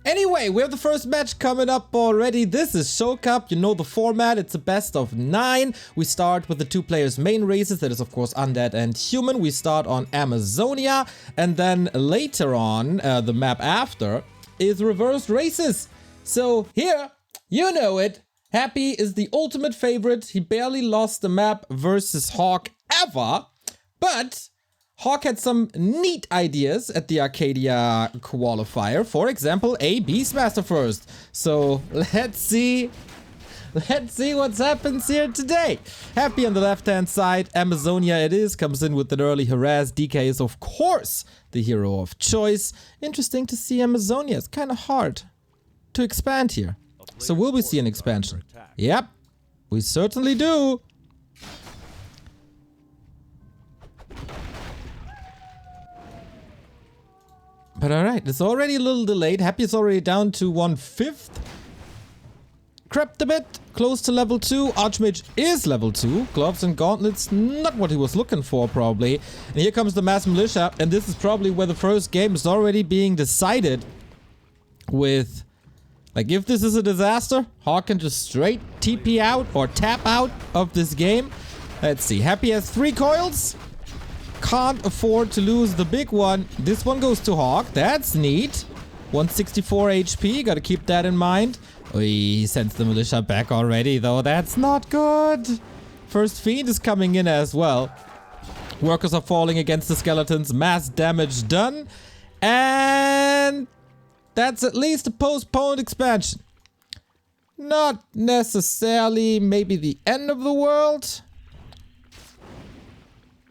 Anyway, we have the first match coming up already. This is Show Cup. You know the format. It's a best of 9. We start with the 2 players' main races. That is, of course, Undead and Human. We start on Amazonia. And then later on, the map after is reversed races. So here, you know it. Happy is the ultimate favorite. He barely lost the map versus HawK ever. But HawK had some neat ideas at the Arcadia qualifier. For example, a Beastmaster first. So let's see what happens here today. Happy on the left-hand side. Amazonia it is. Comes in with an early harass. DK is, of course, the hero of choice. Interesting to see Amazonia. It's kind of hard to expand here. So will we see an expansion? Yep, we certainly do. But alright, it's already a little delayed. Happy is already down to 1/5. Crept a bit, close to level 2. Archmage is level 2. Gloves and gauntlets, not what he was looking for probably. And here comes the mass militia. And this is probably where the first game is already being decided with... Like, if this is a disaster, HawK can just straight TP out or tap out of this game. Let's see. Happy has 3 coils. Can't afford to lose the big one. This one goes to HawK. That's neat. 164 HP. Gotta keep that in mind. Oy, he sends the militia back already, though. That's not good. First Fiend is coming in as well. Workers are falling against the skeletons. Mass damage done. And... that's at least a postponed expansion. Not necessarily maybe the end of the world,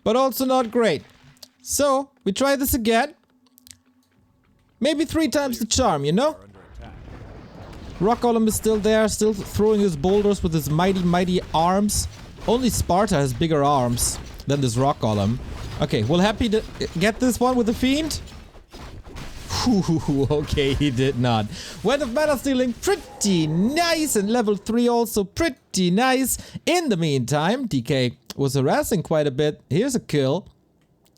but also not great. So, we try this again. Maybe 3 times the charm, you know? Rock Golem is still there, still throwing his boulders with his mighty arms. Only Sparta has bigger arms than this Rock Golem. Okay, we'll happy to get this one with the Fiend. Okay, he did not. Went of Mana Stealing, pretty nice. And level 3 also pretty nice. In the meantime, DK was harassing quite a bit. Here's a kill.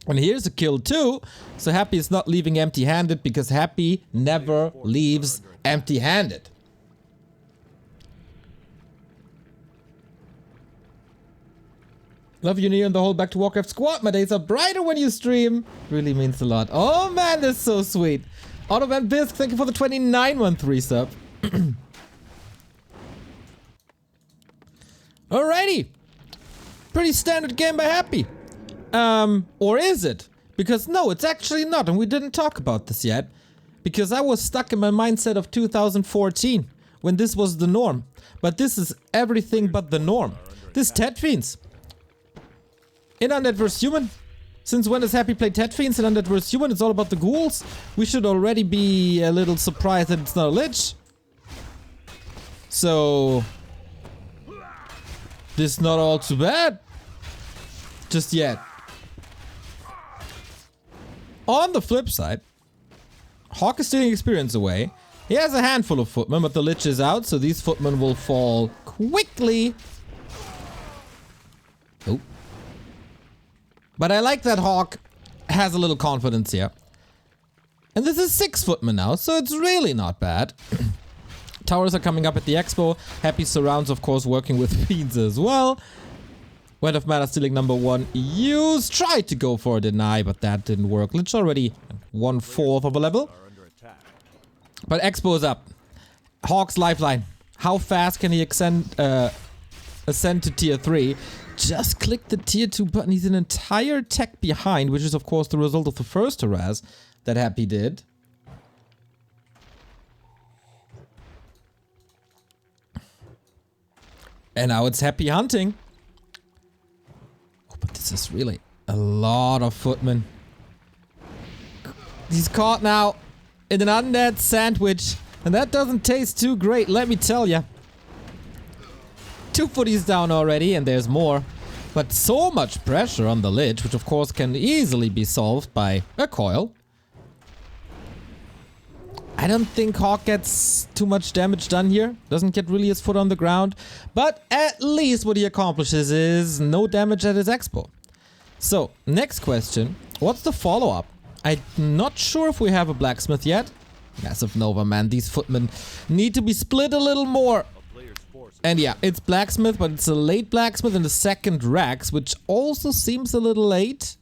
And here's a kill too. So Happy is not leaving empty-handed because Happy never leaves empty-handed. Love you, Neo, and the whole Back to Warcraft squad. My days are brighter when you stream. Really means a lot. Oh man, that's so sweet. Autovan Bisk, thank you for the 2913 sub. Alrighty. Pretty standard game by Happy. Or is it? Because no, it's actually not, and we didn't talk about this yet. Because I was stuck in my mindset of 2014, when this was the norm. But this is everything but the norm. This Ted Fiends. In Undead vs Human. Since when does Happy play Ted Fiends in Undead vs Human? It's all about the ghouls. We should already be a little surprised that it's not a Lich. So... this is not all too bad. Just yet. On the flip side, HawK is stealing experience away. He has a handful of footmen, but the Lich is out, so these footmen will fall quickly. Oh. But I like that HawK has a little confidence here. And this is 6 footmen now, so it's really not bad. Towers are coming up at the expo. Happy surrounds, of course, working with Fiends as well. Went of Mana Stealing number 1 used. Tried to go for a deny, but that didn't work. Lich already 1/4 of a level. But expo is up. HawK's lifeline. How fast can he ascend to tier 3? Just click the tier 2 button. He's an entire tech behind, which is of course the result of the first harass that Happy did. And now it's Happy hunting. Oh, but this is really a lot of footmen. He's caught now in an undead sandwich, and that doesn't taste too great, let me tell ya. 2 footies down already, and there's more. But so much pressure on the Lich, which of course can easily be solved by a coil. I don't think HawK gets too much damage done here. Doesn't get really his foot on the ground. But at least what he accomplishes is no damage at his expo. So, next question. What's the follow-up? I'm not sure if we have a blacksmith yet. Massive Nova, man. These footmen need to be split a little more. And yeah, it's Blacksmith, but it's a late Blacksmith and the second Rax, which also seems a little late.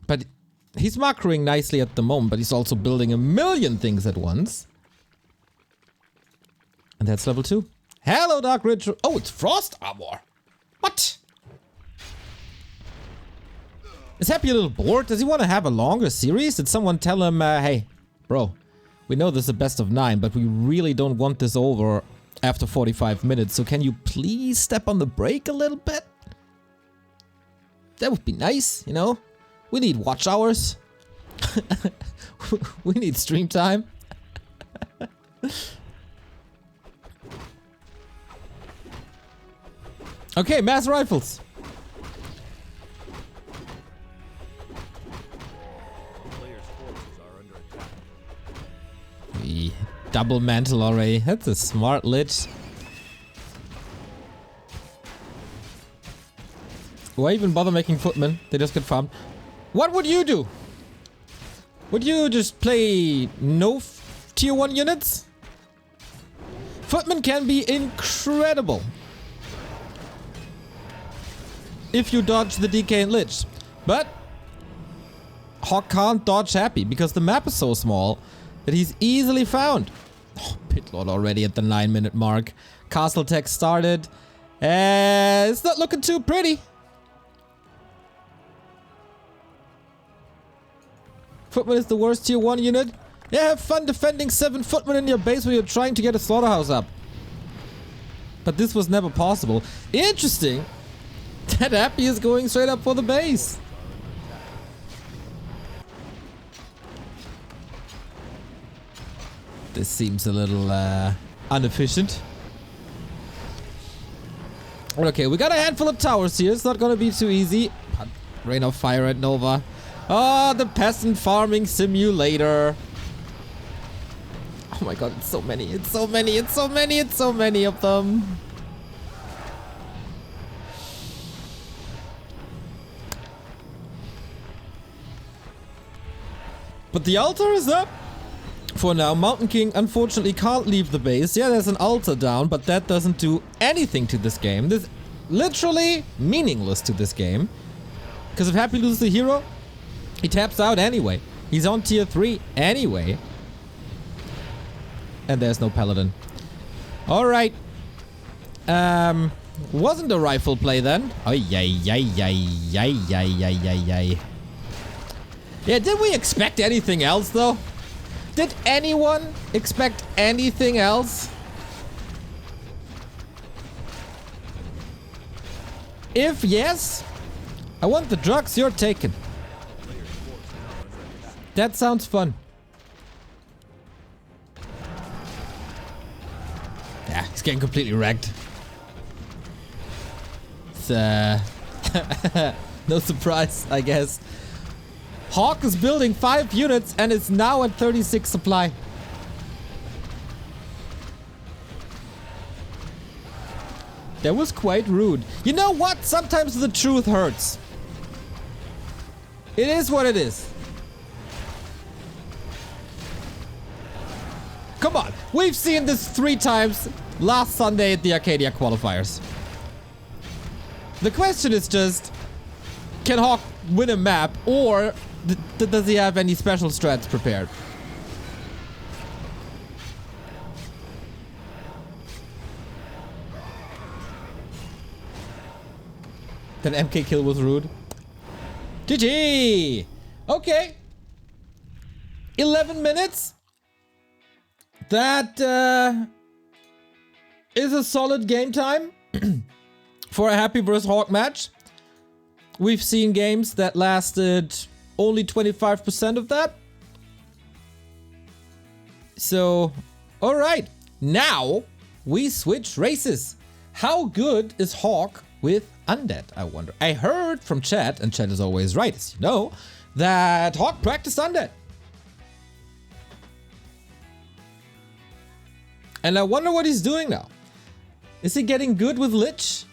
But he's macroing nicely at the moment, but he's also building a million things at once. And that's level 2. Hello, Dark Ritual. Oh, it's Frost Armor. What? Is Happy a little bored? Does he want to have a longer series? Did someone tell him, hey, bro, we know this is a best of 9, but we really don't want this over after 45 minutes, so can you please step on the brake a little bit? That would be nice, you know? We need watch hours. We need stream time. Okay, mass rifles. We double mantle already. That's a smart lich. Why even bother making footmen? They just get farmed. What would you do? Would you just play no tier 1 units? Footmen can be incredible if you dodge the DK and Lich. But HawK can't dodge Happy because the map is so small that he's easily found. Oh, Pitlord already at the 9-minute mark. Castle Tech started. It's not looking too pretty. Footman is the worst tier 1 unit. Yeah, have fun defending 7 footmen in your base when you're trying to get a slaughterhouse up. But this was never possible. Interesting that Happy is going straight up for the base. This seems a little inefficient. Okay, we got a handful of towers here. It's not gonna be too easy. Rain of Fire at Nova. Oh, the peasant farming simulator. Oh my god, it's so many. It's so many. It's so many. It's so many of them. But the altar is up. For now, Mountain King unfortunately can't leave the base. Yeah, there's an altar down, but that doesn't do anything to this game. This is literally meaningless to this game. Because if Happy loses the hero, he taps out anyway. He's on tier 3 anyway. And there's no paladin. Alright. Wasn't a rifle play then. Oh, yay. Yeah, did we expect anything else though? Did anyone expect anything else? If yes, I want the drugs you're taking. That sounds fun. Yeah, he's getting completely wrecked. It's, no surprise, I guess. HawK is building 5 units and is now at 36 supply. That was quite rude. You know what? Sometimes the truth hurts. It is what it is. Come on. We've seen this 3 times last Sunday at the Arcadia qualifiers. The question is just, can HawK win a map, or does he have any special strats prepared? That MK kill was rude. GG! Okay. 11 minutes. That is a solid game time for a Happy vs HawK match. We've seen games that lasted only 25% of that. So, alright. Now, we switch races. How good is HawK with Undead, I wonder? I heard from chat, and chat is always right, as you know, that HawK practiced Undead. And I wonder what he's doing now. Is he getting good with Lich?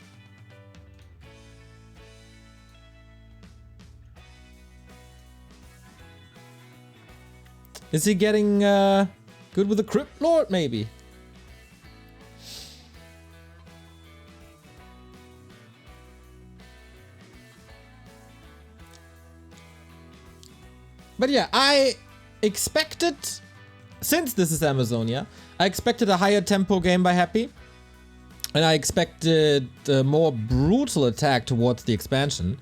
Is he getting good with the Crypt Lord, maybe? But yeah, I expected, since this is Amazonia, I expected a higher tempo game by Happy. And I expected a more brutal attack towards the expansion.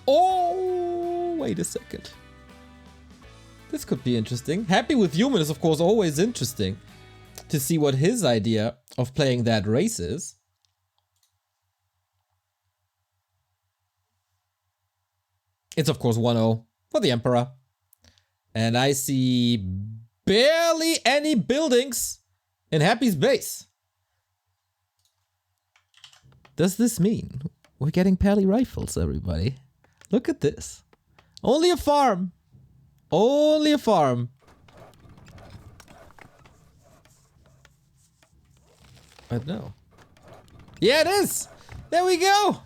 Oh, wait a second. This could be interesting. Happy with Human is of course always interesting to see what his idea of playing that race is. It's of course 1-0 for the Emperor. And I see barely any buildings in Happy's base. Does this mean we're getting Pally rifles, everybody? Look at this. Only a farm. Only a farm. But no. Yeah, it is. There we go.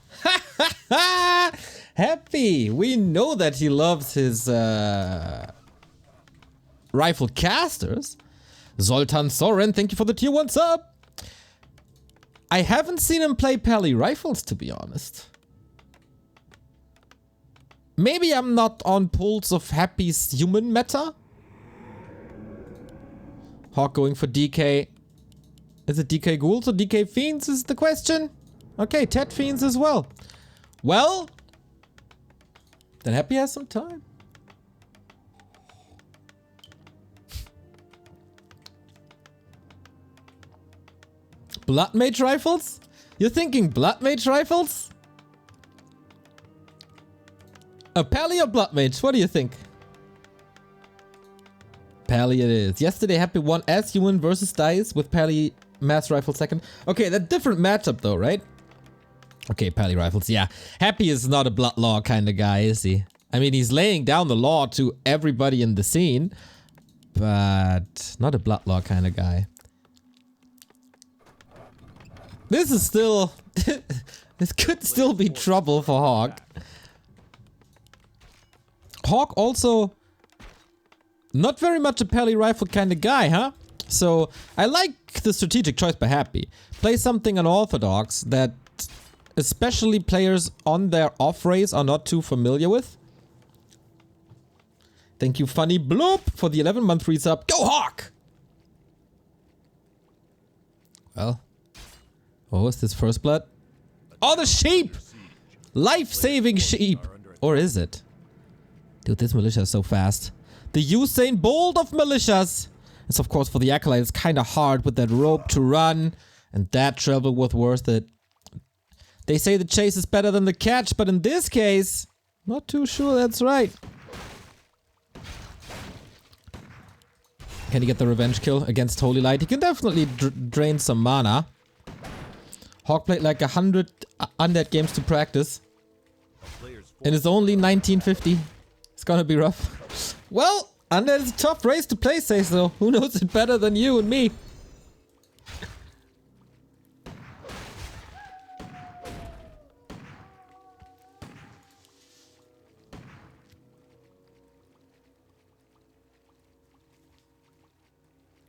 Happy. We know that he loves his rifle casters. Zoltan Soren, thank you for the tier 1 sub. I haven't seen him play Pally rifles, to be honest. Maybe I'm not on pulse of Happy's Human meta. HawK going for DK. Is it DK Ghouls or DK Fiends is the question? Okay, Tet Fiends as well. Well, then Happy has some time. Blood Mage rifles? You're thinking Blood Mage rifles? A Pally or Blood Mage? What do you think? Pally it is. Yesterday Happy won as Human versus Dice with Pally Mass Rifle second. Okay, that different matchup though, right? Okay, Pally rifles, yeah. Happy is not a blood law kind of guy, is he? I mean, he's laying down the law to everybody in the scene, but not a blood law kind of guy. This is still... this could still be trouble for HawK. HawK also not very much a Pally rifle kind of guy, huh? So I like the strategic choice by Happy. Play something unorthodox that especially players on their off race are not too familiar with. Thank you, Funny Bloop, for the 11-month resub. Go HawK! Well... oh, is this first blood? Oh, the sheep! Life-saving sheep! Or is it? Dude, this militia is so fast. The Usain Bolt of militias! It's of course for the Acolyte, it's kinda hard with that rope to run. And that travel was worth it. They say the chase is better than the catch, but in this case... not too sure that's right. Can he get the revenge kill against Holy Light? He can definitely drain some mana. HawK played like 100 undead games to practice. And it's only 1950. It's gonna be rough. Well, undead is a tough race to play, say so. Who knows it better than you and me?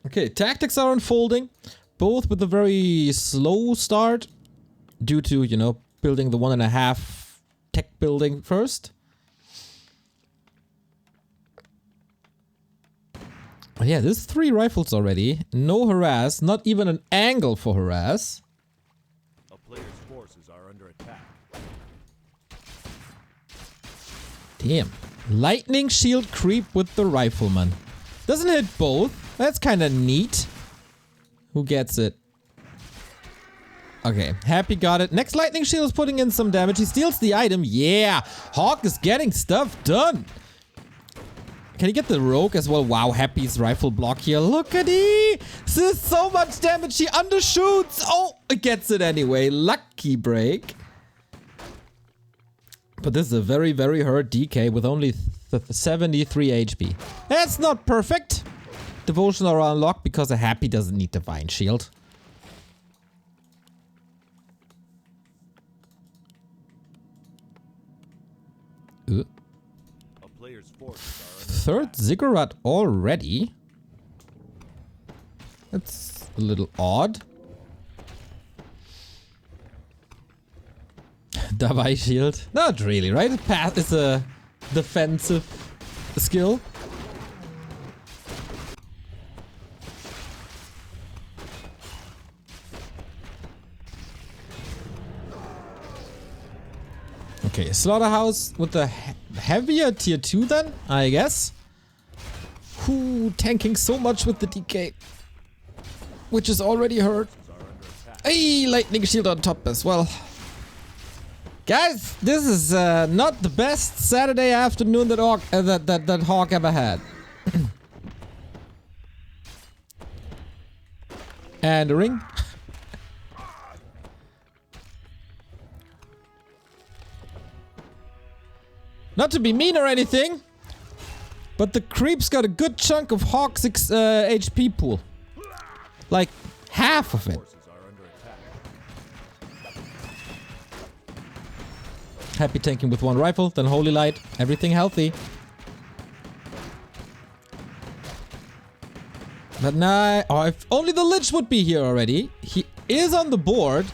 Okay, tactics are unfolding. Both with a very slow start due to, you know, building the 1.5 tech building first. But yeah, there's 3 rifles already. No harass, not even an angle for harass. A player's forces are under attack. Damn. Lightning shield creep with the rifleman. Doesn't hit both. That's kind of neat. Who gets it? Okay, Happy got it. Next lightning shield is putting in some damage. He steals the item. Yeah, HawK is getting stuff done. Can he get the rogue as well? Wow, Happy's rifle block here. Look at he. This is so much damage. He undershoots. Oh, it gets it anyway. Lucky break. But this is a very, very hurt DK with only 73 HP. That's not perfect. Devotion are unlocked because a Happy doesn't need Divine Shield. A player's forces are under third ziggurat already. That's a little odd. Davai shield. Not really, right? Path is a defensive skill. Okay, Slaughterhouse with the heavier tier 2 then, I guess. Who tanking so much with the DK. Which is already hurt. Hey, lightning shield on top as well. Guys, this is not the best Saturday afternoon that HawK ever had. And a ring. Not to be mean or anything, but the creep's got a good chunk of HawK's HP pool. Like half of it. Happy tanking with one rifle, then Holy Light, everything healthy. But now, oh, if only the Lich would be here already. He is on the board,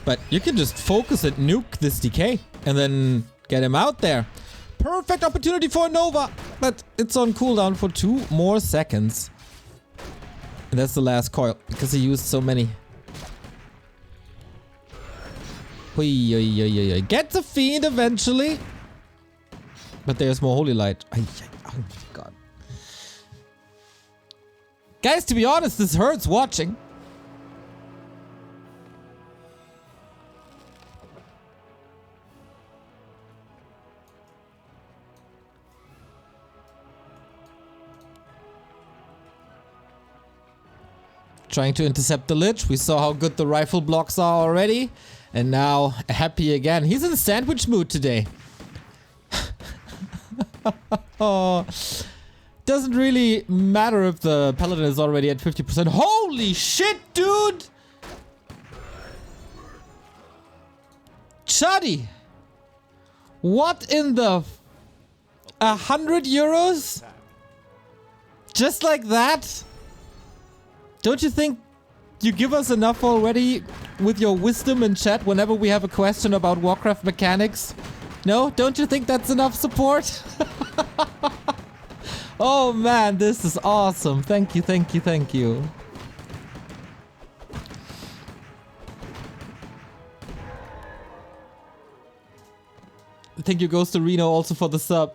but you can just focus and nuke this DK and then get him out there. Perfect opportunity for a Nova, but it's on cooldown for 2 more seconds. And that's the last coil, because he used so many. Gets a Fiend eventually. But there's more Holy Light. Oh my god. Guys, to be honest, this hurts watching. Trying to intercept the Lich. We saw how good the rifle blocks are already. And now, happy again. He's in sandwich mood today. Oh, doesn't really matter if the Paladin is already at 50%. Holy shit, dude! Chuddy! What in the... 100 euros? Just like that? Don't you think you give us enough already with your wisdom in chat whenever we have a question about Warcraft mechanics? No? Don't you think that's enough support? Oh man, this is awesome. Thank you, thank you, thank you. Thank you goes to Reno also for the sub.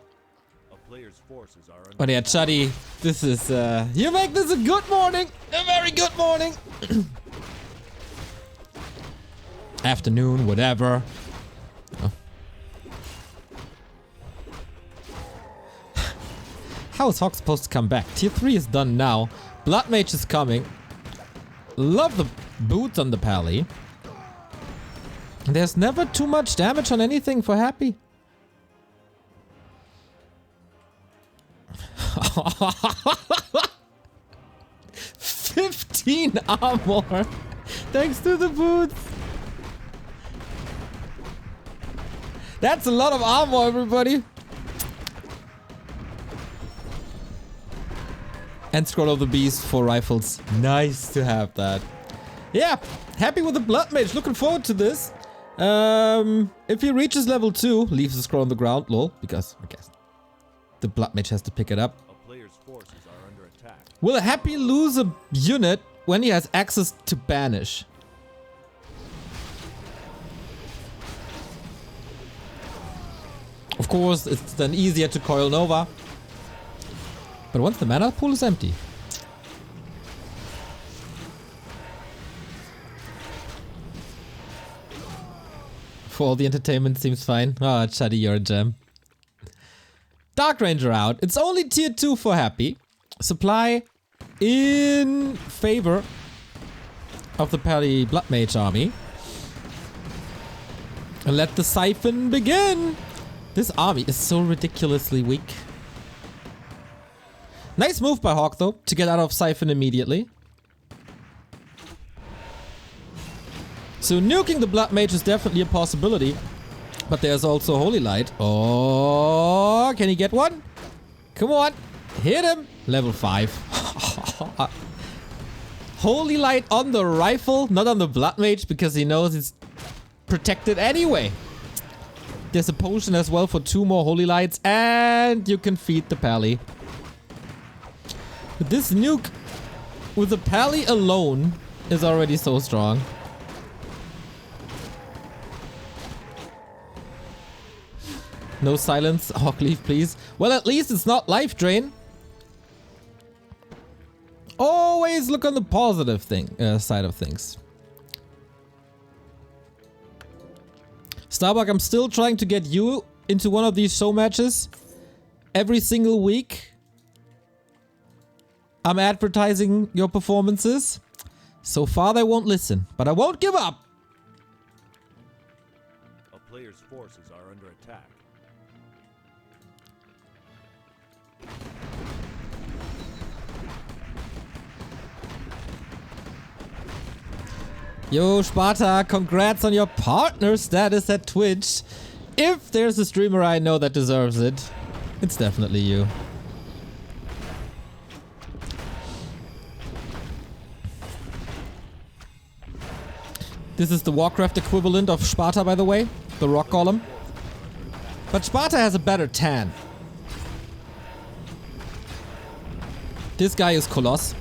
But yeah, Chuddy, this is, you make this a good morning! A very good morning! Afternoon, whatever. Oh. How is HawK supposed to come back? Tier 3 is done now. Blood Mage is coming. Love the boots on the pally. There's never too much damage on anything for Happy. 15 armor. Thanks to the boots. That's a lot of armor, everybody. And Scroll of the Beast for rifles. Nice to have that. Yeah, happy with the Blood Mage. Looking forward to this. If he reaches level 2, leaves the scroll on the ground, lol, because I guess the Blood Mage has to pick it up. A player's forces are under attack. Will Happy lose a unit when he has access to Banish? Of course, it's then easier to coil Nova. But once the mana pool is empty. For all the entertainment seems fine. Ah, Chuddy, you're a gem. Dark Ranger out. It's only tier 2 for Happy. Supply in favor of the Pally Blood Mage army. And let the siphon begin. This army is so ridiculously weak. Nice move by HawK though, to get out of siphon immediately. So nuking the Blood Mage is definitely a possibility. But there's also Holy Light. Oh, can he get one? Come on. Hit him. Level 5. Holy Light on the rifle, not on the Blood Mage, because he knows it's protected anyway. There's a potion as well for 2 more Holy Lights, and you can feed the Pally. But this nuke with the Pally alone is already so strong. No silence, HawK leave please. Well, at least it's not life drain. Always look on the positive side of things. Starbuck, I'm still trying to get you into one of these show matches. Every single week I'm advertising your performances. So far they won't listen, but I won't give up. A player's forces are under attack. Yo, Sparta, congrats on your partner status at Twitch. If there's a streamer I know that deserves it, it's definitely you. This is the Warcraft equivalent of Sparta, by the way, the rock golem. But Sparta has a better tan. This guy is Coloss.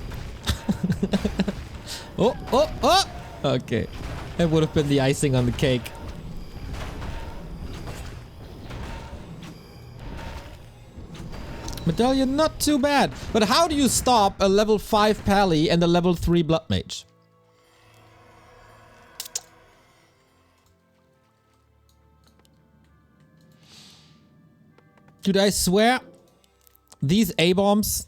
Oh, oh, oh! Okay. That would have been the icing on the cake. Medallion, not too bad. But how do you stop a level 5 Pally and a level 3 Blood Mage? Dude, I swear, these A-bombs,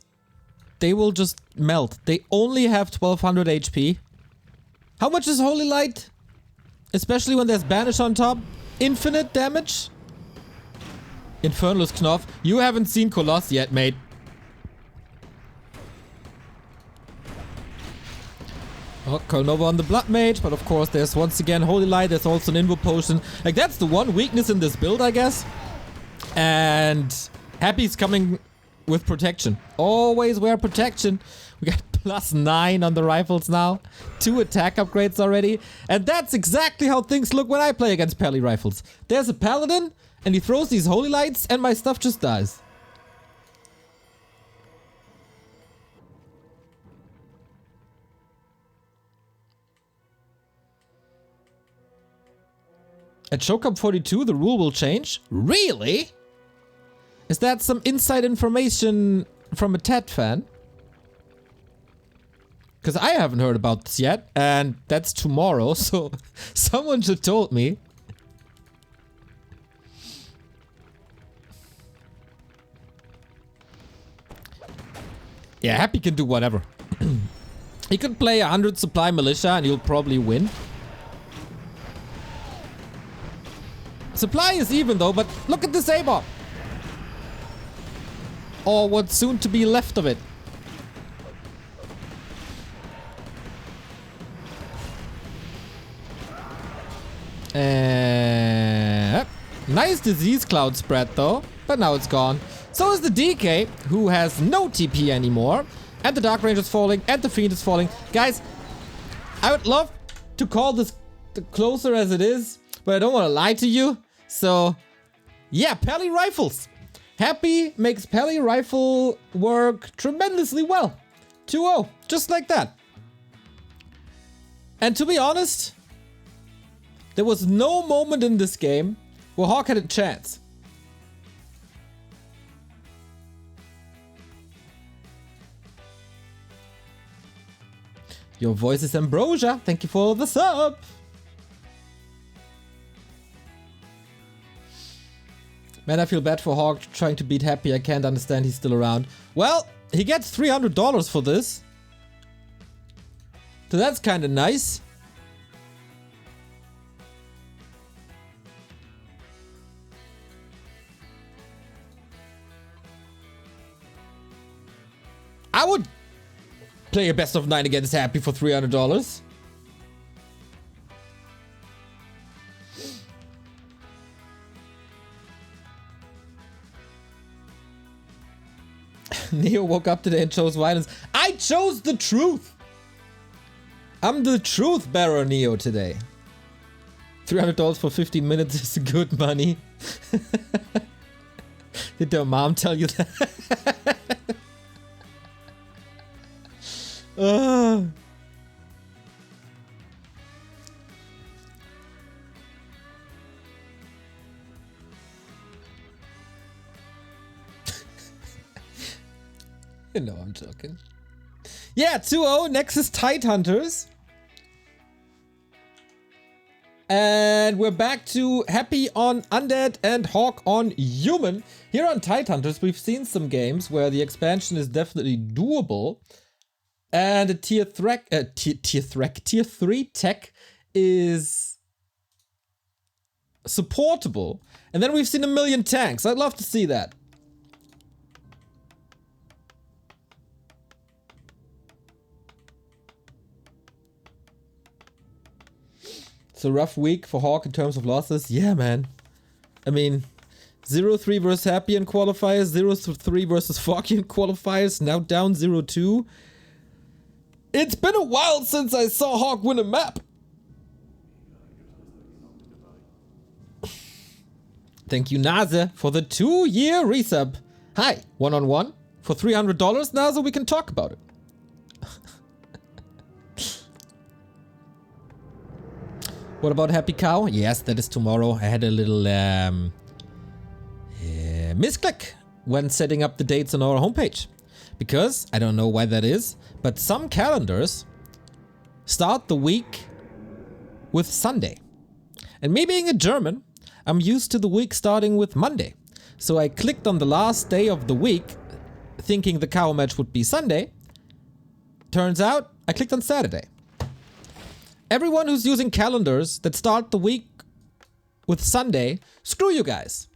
they will just melt. They only have 1200 HP. How much is Holy Light? Especially when there's Banish on top. Infinite damage? Infernal's Knopf. You haven't seen Coloss yet, mate. Oh, Nova on the Blood Mage, but of course there's once again Holy Light. There's also an Invo Potion. Like, that's the one weakness in this build, I guess. And Happy's coming with protection. Always wear protection. We got +9 on the rifles now. 2 attack upgrades already. And that's exactly how things look when I play against Pally rifles. There's a Paladin, and he throws these Holy Lights, and my stuff just dies. At Showcam 42, the rule will change? Really? Is that some inside information from a TED fan? Because I haven't heard about this yet, and that's tomorrow, so someone should told me. Yeah, Happy can do whatever. He could play 100 supply militia and he'll probably win. Supply is even though, but look at this A-bomb. Or what's soon to be left of it. Nice disease cloud spread though, but now it's gone. So is the DK, who has no TP anymore. And the Dark Range is falling, and the Fiend is falling. Guys, I would love to call this closer as it is, but I don't want to lie to you. So, yeah, Pally rifles. Happy makes Pally rifle work tremendously well. 2-0, just like that. And to be honest, there was no moment in this game where HawK had a chance. Your voice is ambrosia. Thank you for the sub. Man, I feel bad for HawK trying to beat Happy. I can't understand he's still around. Well, he gets $300 for this. So that's kind of nice. I would play a best of 9 against Happy for $300. Neo woke up today and chose violence. I chose the truth! I'm the truth bearer, Neo, today. $300 for 15 minutes is good money. Did your mom tell you that? No, I'm joking. Yeah, 2-0. Next is Tidehunters. And we're back to Happy on Undead and HawK on Human. Here on Tidehunters, we've seen some games where the expansion is definitely doable. And the tier 3 tech is supportable. And then we've seen a million tanks. I'd love to see that. It's a rough week for HawK in terms of losses. Yeah, man. I mean, 0-3 versus Happy in qualifiers, 0-3 versus Foggy in qualifiers, now down 0-2. It's been a while since I saw HawK win a map. Thank you, Naze, for the 2-year resub. Hi, one-on-one for $300, Naze, we can talk about it. What about Happy Cow? Yes, that is tomorrow. I had a little misclick when setting up the dates on our homepage. Because, I don't know why that is, but some calendars start the week with Sunday. And me being a German, I'm used to the week starting with Monday. So I clicked on the last day of the week, thinking the cow match would be Sunday. Turns out, I clicked on Saturday. Everyone who's using calendars that start the week with Sunday, screw you guys.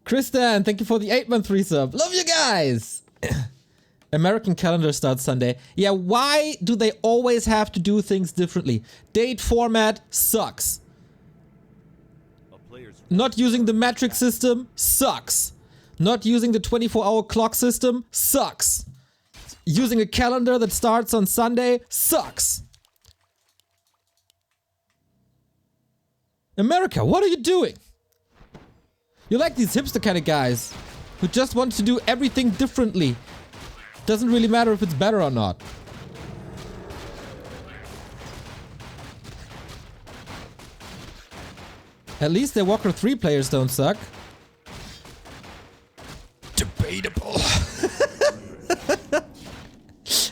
Kristan, thank you for the 8-month resub. Love you guys! American calendar starts Sunday. Yeah, why do they always have to do things differently? Date format sucks. Not using the metric system sucks. Not using the 24-hour clock system sucks. Using a calendar that starts on Sunday sucks. America, what are you doing? You're like these hipster kind of guys who just want to do everything differently. Doesn't really matter if it's better or not. At least the Warcraft 3 players don't suck. Debatable.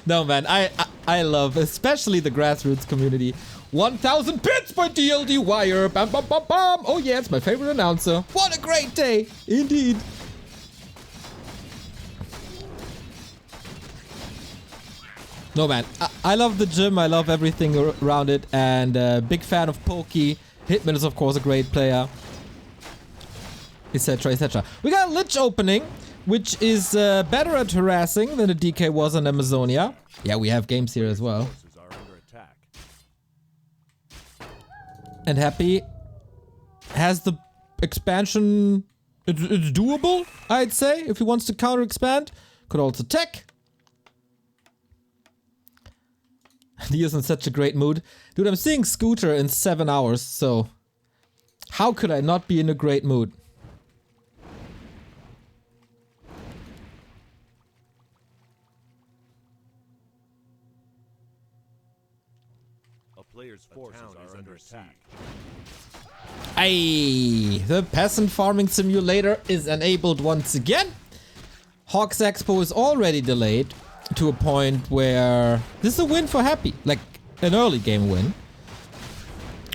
No, man, I love especially the grassroots community. 1000 bits by DLD Wire. Bam, bam, bam, bam. Oh yeah, it's my favorite announcer. What a great day. Indeed. No, man, I love the gym. I love everything around it. And big fan of Pokey. Hitman is, of course, a great player. Etc, etc. We got a Lich opening, which is better at harassing than the DK was on Amazonia. Yeah, we have games here as well. And Happy has the expansion. It's doable, I'd say, if he wants to counter expand. Could also tech. He is in such a great mood. Dude, I'm seeing Scooter in 7 hours, so how could I not be in a great mood? A player's forces are under attack. Aye, the peasant farming simulator is enabled once again. HawK's Expo is already delayed to a point where this is a win for Happy, like an early game win.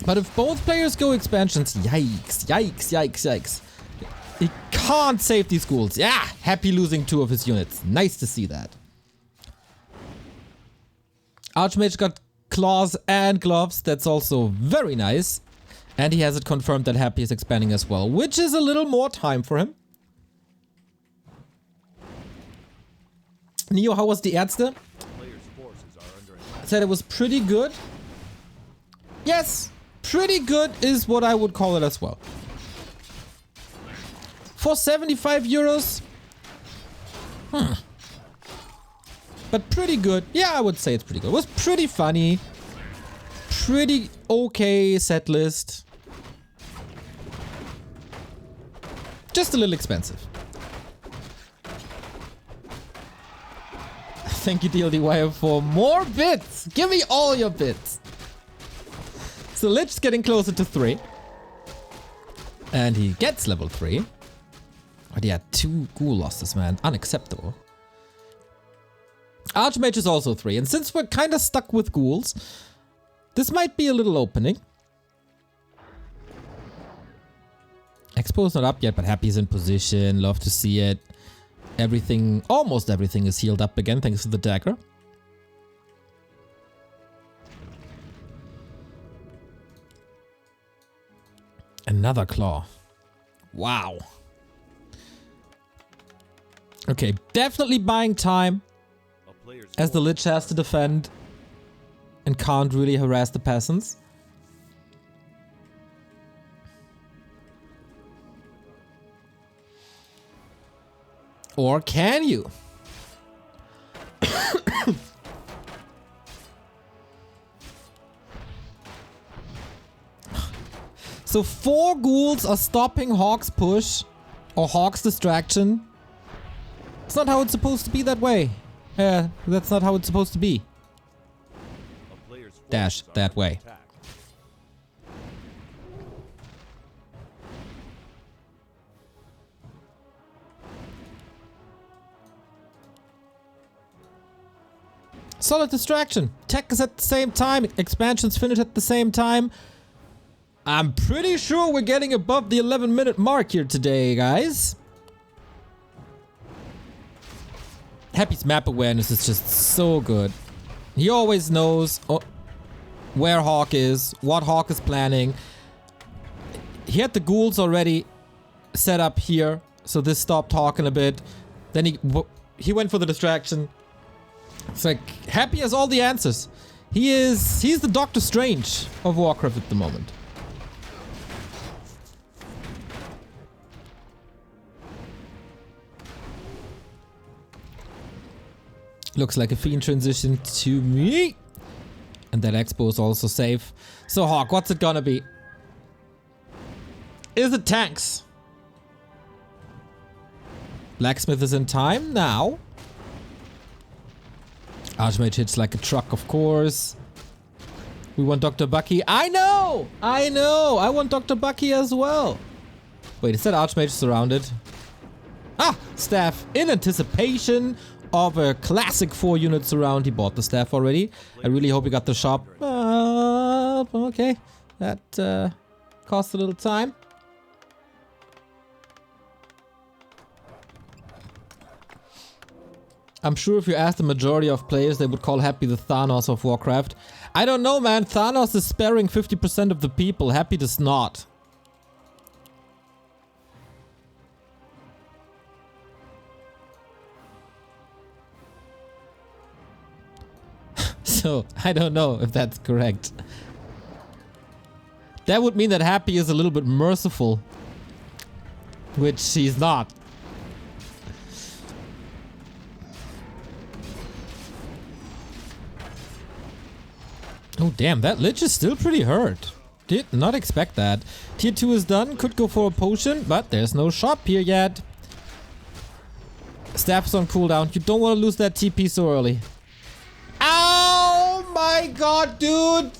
But if both players go expansions, yikes, yikes, yikes, yikes. He can't save these schools. Yeah, Happy losing 2 of his units. Nice to see that. Archmage got claws and gloves. That's also very nice. And he has it confirmed that Happy is expanding as well, which is a little more time for him. Neo, how was the Ärzte? Players' forces are under attack. Said it was pretty good. Yes, pretty good is what I would call it as well. For 75 euros. But pretty good. Yeah, I would say it's pretty good. It was pretty funny. Pretty okay set list. Just a little expensive. Thank you, DLDY, for more bits. Give me all your bits. So Lich's getting closer to 3. And he gets level 3. But yeah, 2 ghoul losses, man. Unacceptable. Archmage is also 3. And since we're kind of stuck with ghouls, this might be a little opening. Expo's not up yet, but Happy's in position. Love to see it. Everything, almost everything is healed up again thanks to the dagger. Another claw. Wow. Okay, definitely buying time as the Lich has to defend and can't really harass the peasants. Or can you? So 4 ghouls are stopping HawK's push or HawK's distraction. It's not how it's supposed to be that way. Yeah, that's not how it's supposed to be. Dash that way. Solid distraction. Tech is at the same time. Expansions finish at the same time. I'm pretty sure we're getting above the 11-minute mark here today, guys. Happy's map awareness is just so good. He always knows where HawK is, what HawK is planning. He had the ghouls already set up here, so this stopped talking a bit. Then he went for the distraction. It's like, Happy has all the answers. He's the Doctor Strange of Warcraft at the moment. Looks like a Fiend transition to me. And that Expo is also safe. So HawK, what's it gonna be? Is it tanks? Blacksmith is in time now. Archmage hits like a truck, of course. We want Dr. Bucky. I know! I know! I want Dr. Bucky as well. Wait, is that Archmage surrounded? Ah! Staff. In anticipation of a classic 4-unit surround. He bought the staff already. I really hope he got the shop. Okay. That cost a little time. I'm sure if you ask the majority of players, they would call Happy the Thanos of Warcraft. I don't know, man. Thanos is sparing 50% of the people. Happy does not. So, I don't know if that's correct. That would mean that Happy is a little bit merciful. Which he's not. Oh damn, that Lich is still pretty hurt. Did not expect that. Tier 2 is done, could go for a potion, but there's no shop here yet. Staff's on cooldown. You don't want to lose that TP so early. Oh my god, dude!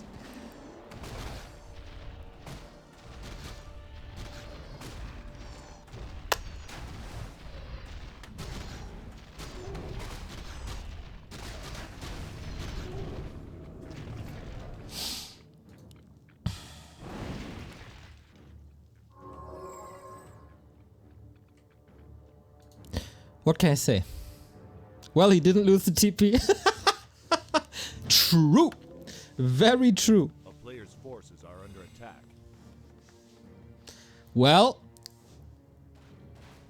What can I say? Well, he didn't lose the TP. True. Very true. A player's forces are under attack. Well,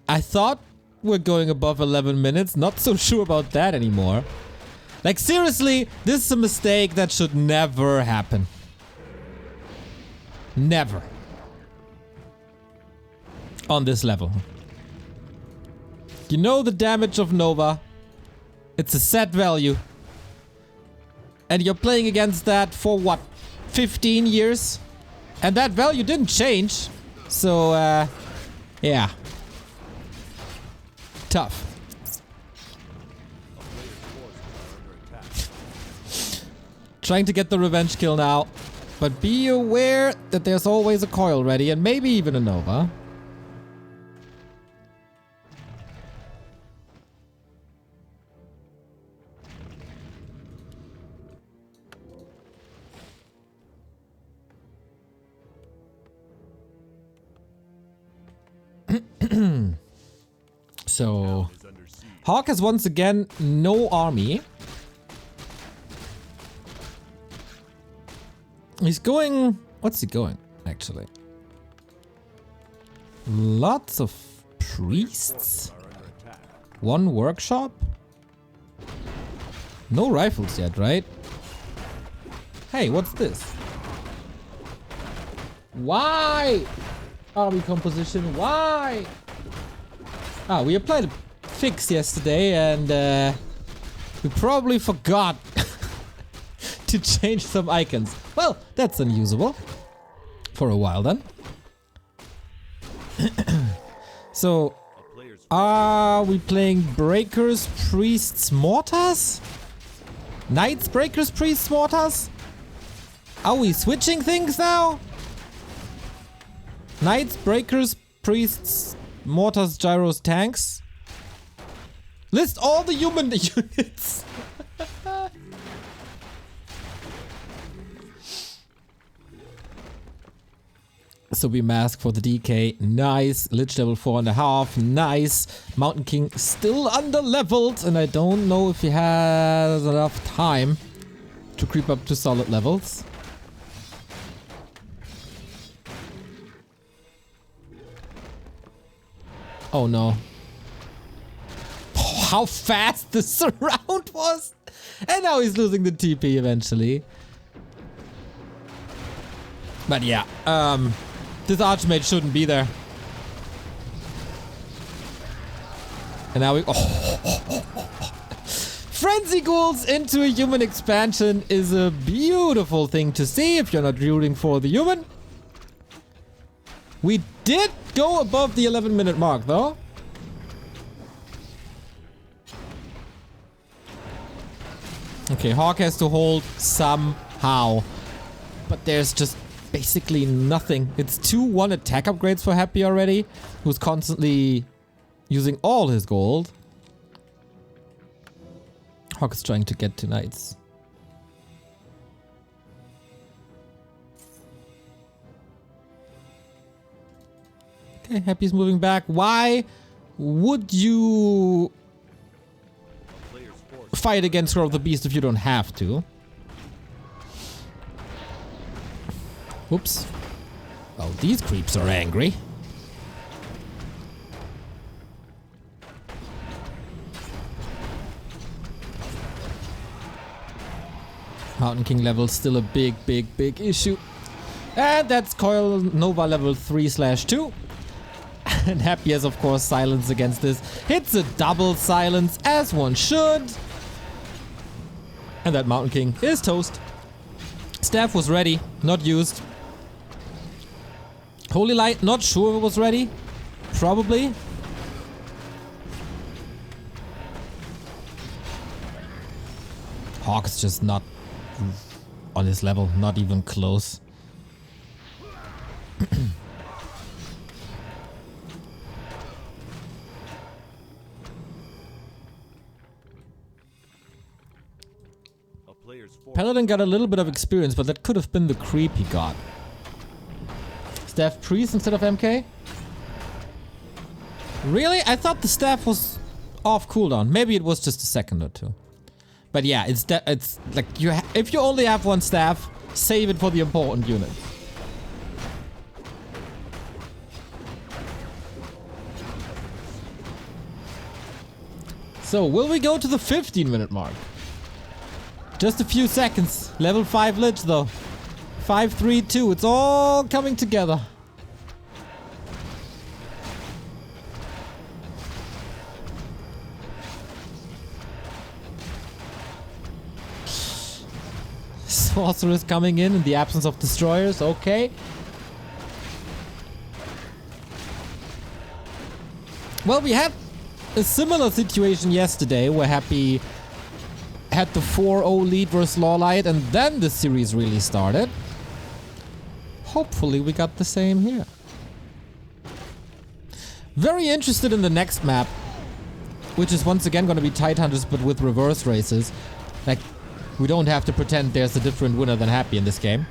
I thought we're going above 11 minutes. Not so sure about that anymore. Like, seriously, this is a mistake that should never happen. Never. On this level. You know the damage of Nova. It's a set value. And you're playing against that for what? 15 years? And that value didn't change. So, yeah. Tough. Trying to get the revenge kill now. But be aware that there's always a coil ready and maybe even a Nova. So, HawK has once again no army. He's going... What's he going, actually? Lots of priests? One workshop? No rifles yet, right? Hey, what's this? Why? Army composition, why? Ah, we applied a fix yesterday and we probably forgot to change some icons. Well, that's unusable. For a while then. So, are we playing Breakers, Priests, Mortars? Knights, Breakers, Priests, Mortars? Are we switching things now? Knights, Breakers, Priests, Mortars, Gyros, Tanks? List all the human units! So we mask for the DK. Nice. Lich level 4.5. Nice. Mountain King still under leveled. And I don't know if he has enough time to creep up to solid levels. Oh no. Oh, how fast the surround was. And now he's losing the TP eventually. But yeah, this Archmage shouldn't be there. And now we... Frenzy Ghouls into a human expansion is a beautiful thing to see if you're not rooting for the human. We did go above the 11-minute mark, though. Okay, HawK has to hold somehow. But there's just basically nothing. It's 2-1 attack upgrades for Happy already, who's constantly using all his gold. HawK is trying to get to Knights. Okay, Happy's moving back. Why would you fight against Roar of the Beast if you don't have to? Whoops. Oh, these creeps are angry. Mountain King level still a big issue. And that's Coil Nova level 3/2. And Happy has, of course, silence against this. Hits a double silence, as one should. And that Mountain King is toast. Staff was ready, not used. Holy Light, not sure if it was ready. Probably. HawK is just not on his level, not even close. Paladin got a little bit of experience, but that could have been the creep he got. Staff Priest instead of MK? Really? I thought the staff was off cooldown. Maybe it was just a second or two. But yeah, it's like if you only have one staff, save it for the important unit. So, will we go to the 15-minute mark? Just a few seconds. Level 5 Lich though. 5, 3, 2. It's all coming together. Sorcerers coming in the absence of destroyers. Okay. Well, we had a similar situation yesterday where Happy had the 4-0 lead versus Lawlight and then the series really started. Hopefully we got the same here. Very interested in the next map, which is once again going to be Tidehunters but with reverse races. Like, we don't have to pretend there's a different winner than Happy in this game.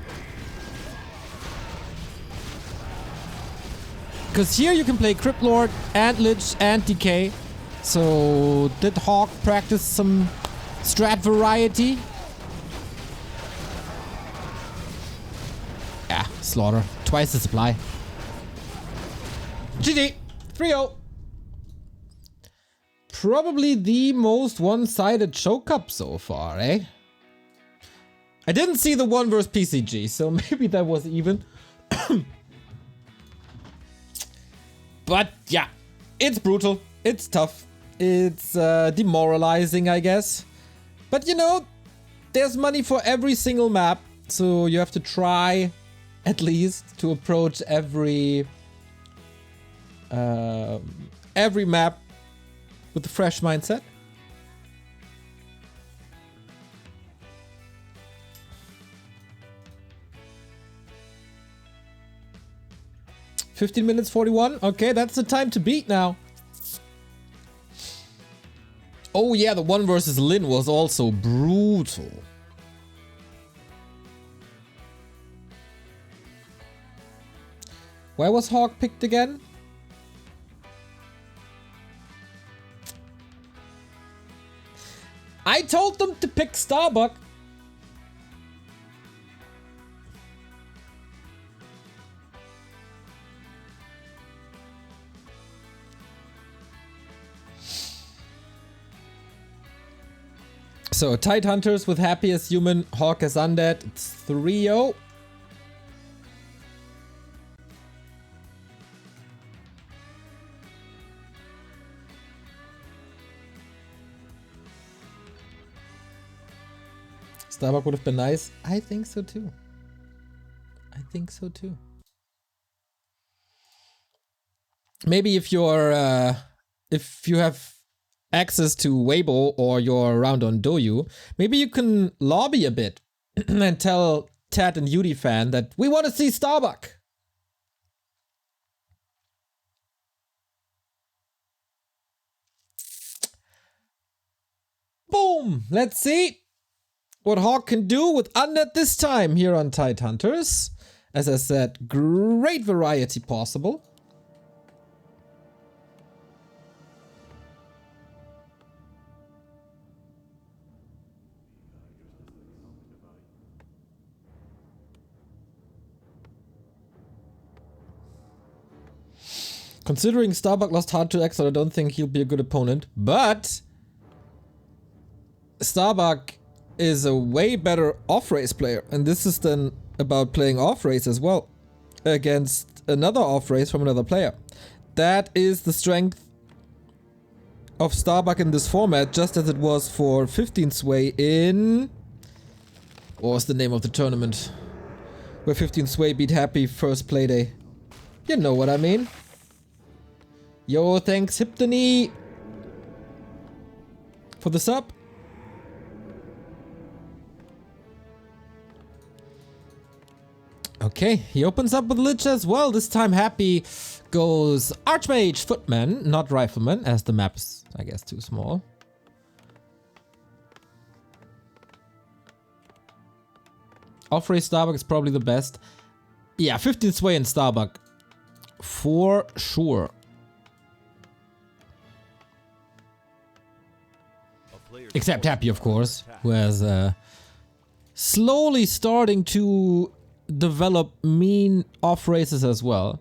Because here you can play Crypt Lord and Lich and Decay. So did HawK practice some strat variety? Yeah, Slaughter. Twice the supply. GG. 3-0. Probably the most one-sided choke up so far, eh? I didn't see the one versus PCG, so maybe that was even. But yeah, it's brutal. It's tough. It's demoralizing, I guess. But you know, there's money for every single map, so you have to try at least to approach every map with a fresh mindset. (15 minutes 41). Okay, that's the time to beat now. Oh yeah, the one versus Lin was also brutal. Where was HawK picked again? I told them to pick Starbuck. So, Tidehunters with Happy as human, HawK as undead. It's 3-0. Starbuck would have been nice. I think so too. I think so too. Maybe if you're, if you have access to Weibo or you're around on Douyu, maybe you can lobby a bit and tell Ted and UDFan that we want to see Starbuck. Boom! Let's see what HawK can do with Undead this time here on Tidehunters. As I said, great variety possible. Considering Starbuck lost hard to Exile, I don't think he'll be a good opponent. But Starbuck is a way better off-race player. And this is then about playing off-race as well. Against another off-race from another player. That is the strength of Starbuck in this format, just as it was for 15 Sway in... What was the name of the tournament? Where 15 Sway beat Happy first playday. You know what I mean. Yo, thanks Hyptony for the sub. Okay, he opens up with Lich as well. This time Happy goes Archmage Footman, not Rifleman, as the map is, I guess, too small. Off-race Starbuck is probably the best. Yeah, 15 Sway and Starbuck. For sure. Except Happy, of course, who has slowly starting to develop mean off races as well.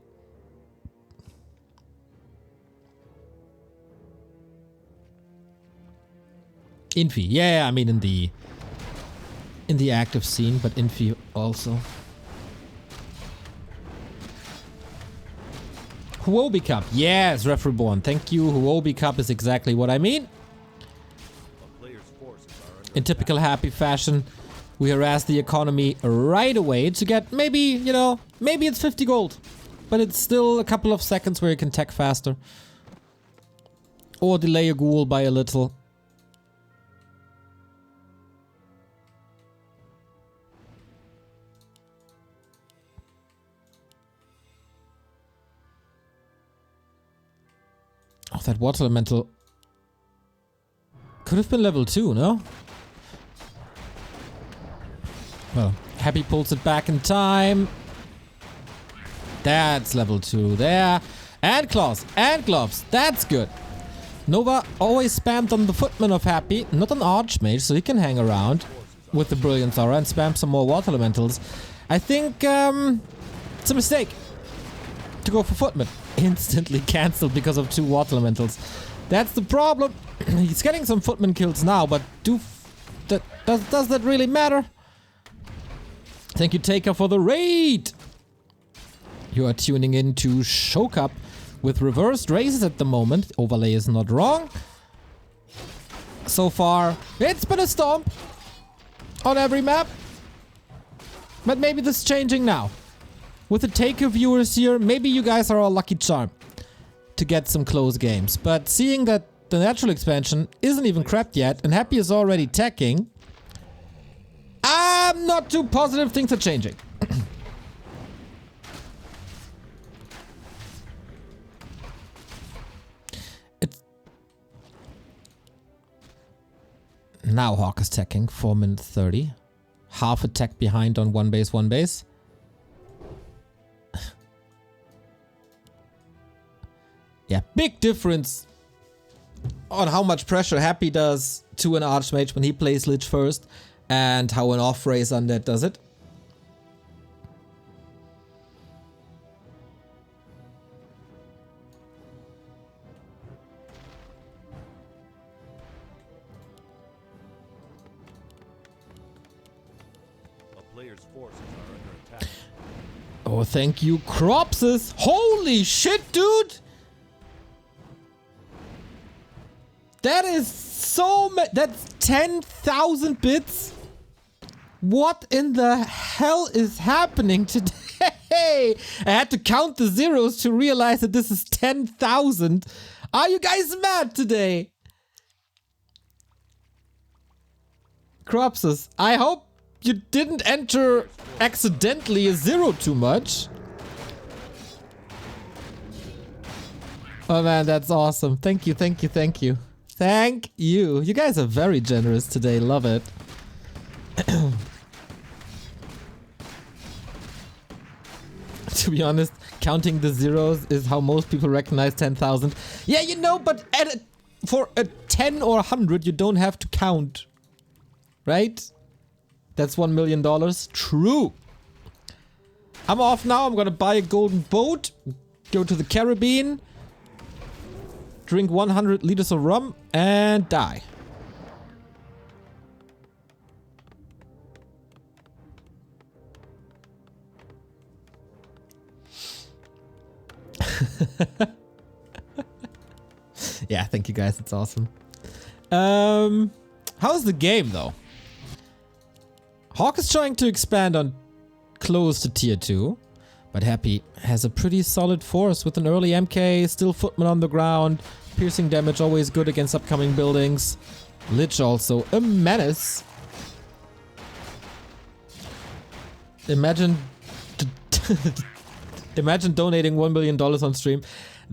Infi. Yeah, I mean in the active scene, but Infi also. Huobi Cup. Yes, Ref Reborn. Thank you. Huobi Cup is exactly what I mean. In typical Happy fashion, we harass the economy right away to get maybe, you know, maybe it's 50 gold. But it's still a couple of seconds where you can tech faster. Or delay a ghoul by a little. Oh, that water elemental could have been level 2, no? Well, Happy pulls it back in time. That's level 2 there. And claws and gloves. That's good. Nova always spammed on the footman of Happy, not on Archmage, so he can hang around with the Brilliant Aura and spam some more water elementals. I think it's a mistake to go for footman. Instantly cancelled because of 2 water elementals. That's the problem. He's getting some footman kills now, but does that really matter? Thank you, Taker, for the raid. You are tuning in to Show Cup with reversed races at the moment. Overlay is not wrong. So far, it's been a stomp on every map. But maybe this is changing now. With the Taker viewers here, maybe you guys are our lucky charm to get some close games. But seeing that the natural expansion isn't even crapped yet and Happy is already teching, I'm not too positive things are changing. Now HawK is teching, 4 minutes 30. Half a tech behind on 1 base, 1 base. Yeah, big difference on how much pressure Happy does to an Archmage when he plays Lich first and how an off-race undead does it. Oh, thank you, Cropses. Holy shit, dude! That is so that's 10,000 bits. What in the hell is happening today? I had to count the zeros to realize that this is 10,000. Are you guys mad today? Cropses, I hope you didn't enter accidentally a 0 too much. Oh man, that's awesome. Thank you, thank you, thank you. Thank you. You guys are very generous today. Love it. To be honest, counting the zeros is how most people recognize 10,000. Yeah, you know, but for a 10 or 100, you don't have to count. Right? That's $1 million. True. I'm off now. I'm gonna buy a golden boat, go to the Caribbean, drink 100 liters of rum, and die. Yeah, thank you guys. It's awesome. How's the game though? HawK is trying to expand on close to tier 2, but Happy has a pretty solid force with an early MK, still footman on the ground, piercing damage always good against upcoming buildings. Lich also a menace. Imagine imagine donating $1 million on stream.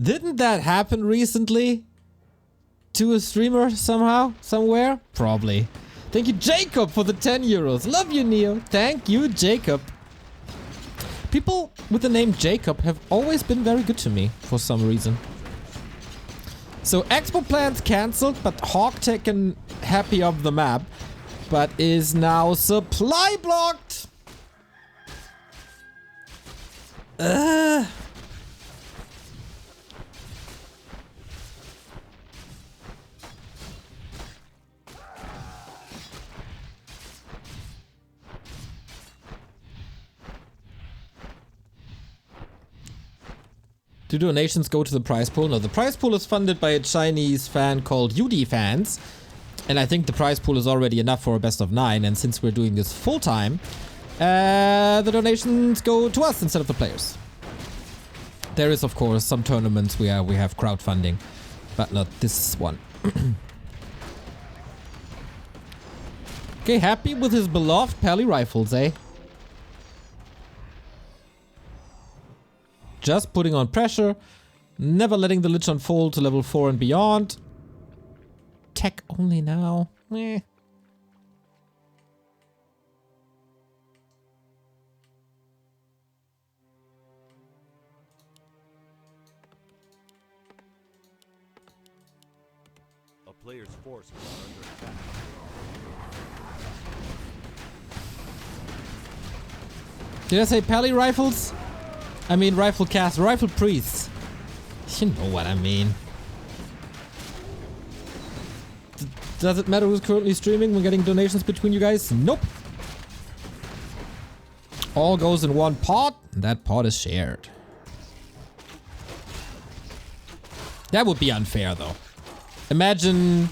Didn't that happen recently? To a streamer somehow? Somewhere? Probably. Thank you, Jacob, for the 10 euros. Love you, Neo. Thank you, Jacob. People with the name Jacob have always been very good to me for some reason. So expo plans cancelled, but HawK taken Happy off the map, but is now supply blocked. Do donations go to the prize pool? No, the prize pool is funded by a Chinese fan called UDFans. And I think the prize pool is already enough for a best of 9. And since we're doing this full time, the donations go to us instead of the players. There is, of course, some tournaments where we have crowdfunding, but not this one. Okay, happy with his beloved Pally rifles, eh? Just putting on pressure, never letting the Lich unfold to level 4 and beyond. Tech only now. Eh. A player's forces are under attack. Did I say Pally rifles? I mean rifle cast, rifle priests. You know what I mean. Does it matter who's currently streaming when getting donations between you guys? Nope. All goes in one pot, and that pot is shared. That would be unfair though. Imagine,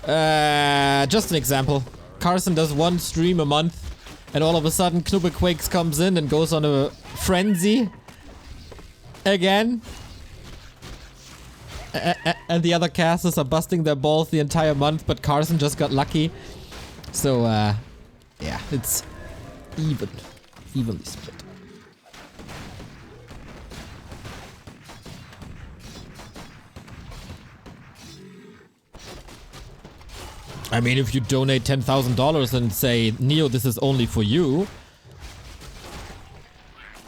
just an example. Carson does one stream a month, and all of a sudden Knubbelquakes comes in and goes on a frenzy. Again. And the other casters are busting their balls the entire month, but Carson just got lucky. So, yeah, it's evenly split. I mean, if you donate $10,000 and say, Neo, this is only for you,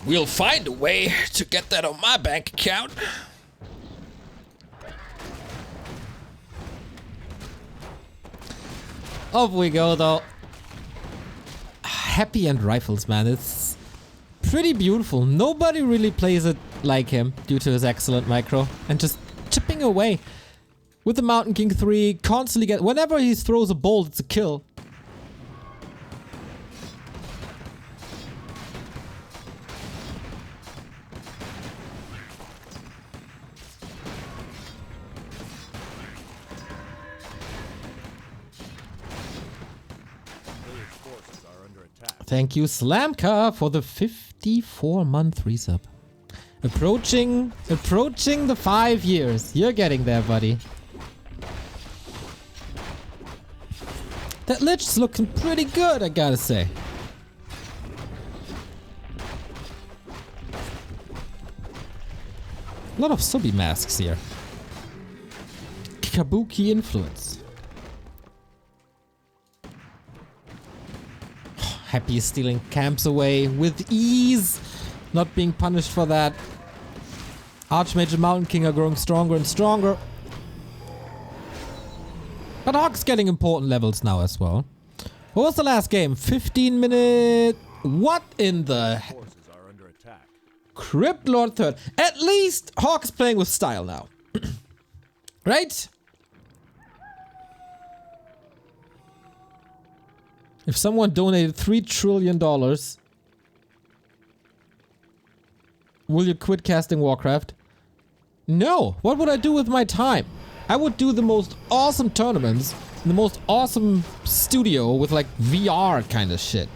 we'll find a way to get that on my bank account. Off we go, though. Happy End rifles, man. It's pretty beautiful. Nobody really plays it like him due to his excellent micro. And just chipping away. With the Mountain King 3, constantly get... Whenever he throws a bolt, it's a kill. Thank you, Slamka, for the 54-month resub. Approaching the 5 years. You're getting there, buddy. That Lich is looking pretty good, I gotta say. A lot of Subi masks here. Kabuki influence. Happy is stealing camps away with ease. Not being punished for that. Archmage and Mountain King are growing stronger and stronger. But HawK's getting important levels now as well. What was the last game? 15 minute... What in the... Forces are under attack. Crypt Lord 3rd. At least HawK is playing with style now. Right? If someone donated $3 trillion, will you quit casting Warcraft? No. What would I do with my time? I would do the most awesome tournaments, the most awesome studio with like VR kind of shit.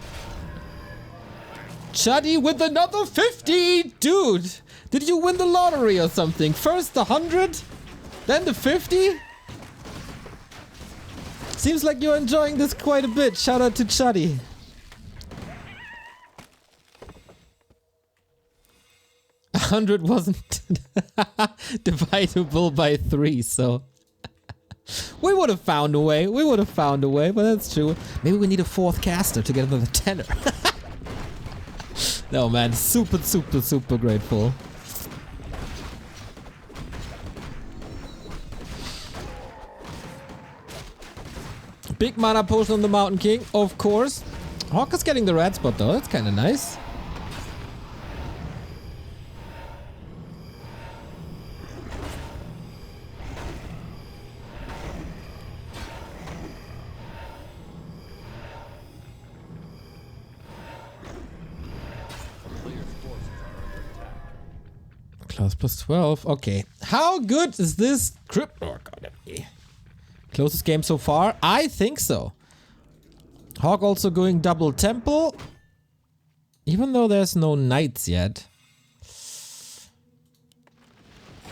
Chuddy with another 50! Dude, did you win the lottery or something? First the 100, then the 50? Seems like you're enjoying this quite a bit. Shout out to Chuddy. $100 wasn't divisible by 3, so we would have found a way. We would have found a way, but that's true. Maybe we need a 4th caster to get another tenner. No, man, super grateful. Big mana potion on the Mountain King, of course. HawK is getting the red spot though. That's kind of nice. Class plus 12. Okay. How good is this crypt? Oh, God. Closest game so far? I think so. HawK also going double temple. Even though there's no knights yet.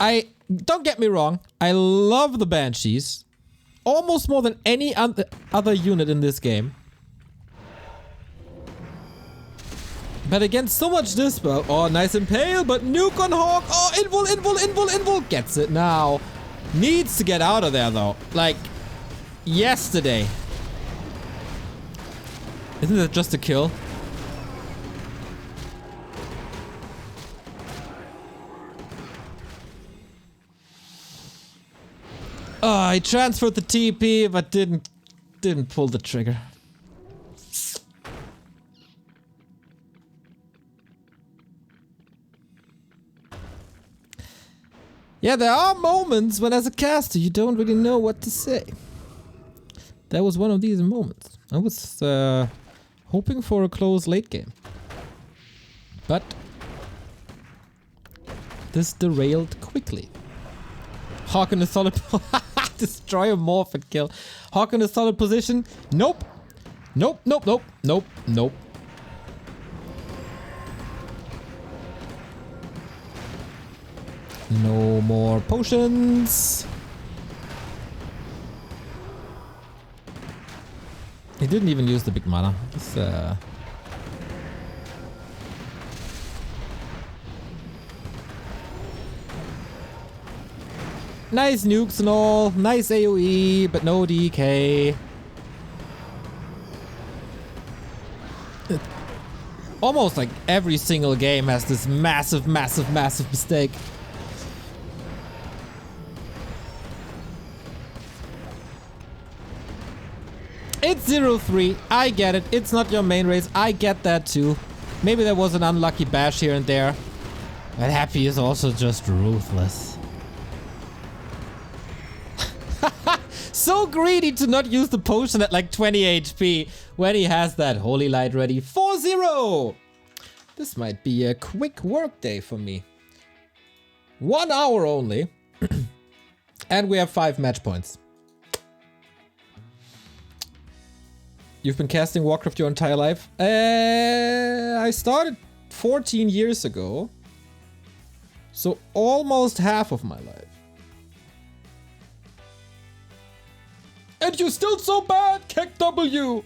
Don't get me wrong. I love the banshees. Almost more than any other unit in this game. But against so much dispel. Oh, nice impale, but nuke on HawK. Oh, invul. Gets it now. Needs to get out of there though. Like, yesterday. Isn't that just a kill? Oh, I transferred the TP, but didn't pull the trigger. Yeah, there are moments when as a caster you don't really know what to say. That was one of these moments. I was hoping for a close late game. But this derailed quickly. HawK in a solid destroy a morph and kill. HawK in a solid position. Nope. Nope. No more potions. He didn't even use the big mana. Nice nukes and all. Nice AoE, but no DK. Almost like every single game has this massive mistake. It's 0-3. I get it. It's not your main race. I get that too. Maybe there was an unlucky bash here and there. But Happy is also just ruthless. So greedy to not use the potion at like 20 HP when he has that Holy Light ready. 4-0! This might be a quick work day for me. 1 hour only. And we have 5 match points. You've been casting Warcraft your entire life? I started 14 years ago. So almost half of my life. And you're still so bad, Kick W!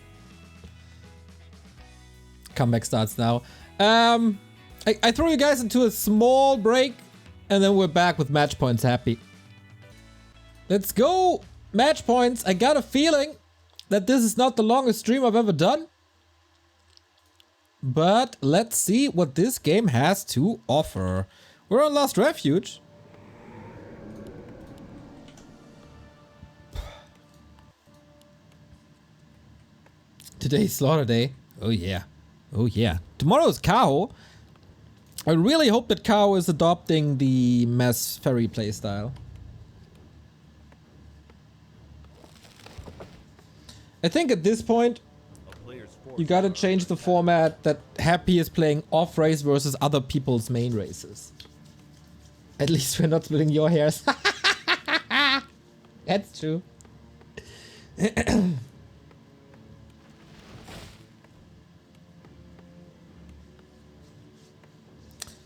Comeback starts now. I throw you guys into a small break, and then we're back with match points. Happy. Let's go! Match points. I got a feeling that this is not the longest stream I've ever done. But let's see what this game has to offer. We're on Lost Refuge. Today's Slaughter Day. Oh yeah. Oh yeah. Tomorrow's Kao. I really hope that Kao is adopting the Mass Ferry playstyle. I think at this point, you gotta change the format that Happy is playing off race versus other people's main races. At least we're not splitting your hairs. That's true.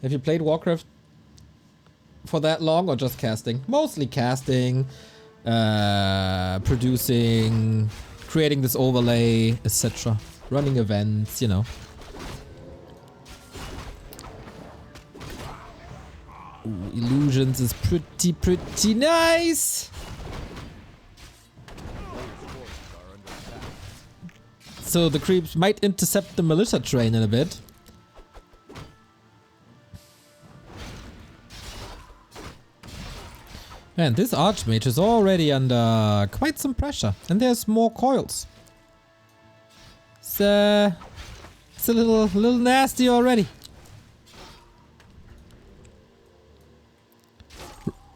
Have you played Warcraft for that long or just casting? Mostly casting, producing, creating this overlay, etc. Running events, you know. Ooh, illusions is pretty nice. So the creeps might intercept the militia train in a bit. Man, this Archmage is already under quite some pressure. And there's more coils. It's a little nasty already.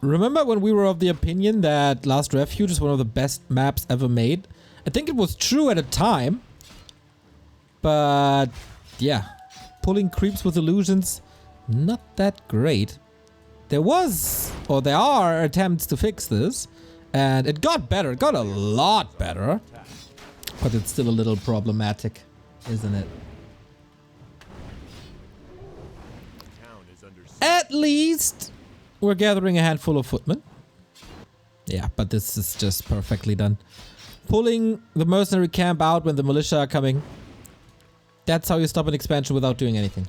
Remember when we were of the opinion that Last Refuge is one of the best maps ever made? I think it was true at a time. But yeah, pulling creeps with illusions, not that great. there was, or there are attempts to fix this. And it got better. It got a lot better. But it's still a little problematic, isn't it? At least we're gathering a handful of footmen. Yeah, but this is just perfectly done. Pulling the mercenary camp out when the militia are coming. That's how you stop an expansion without doing anything.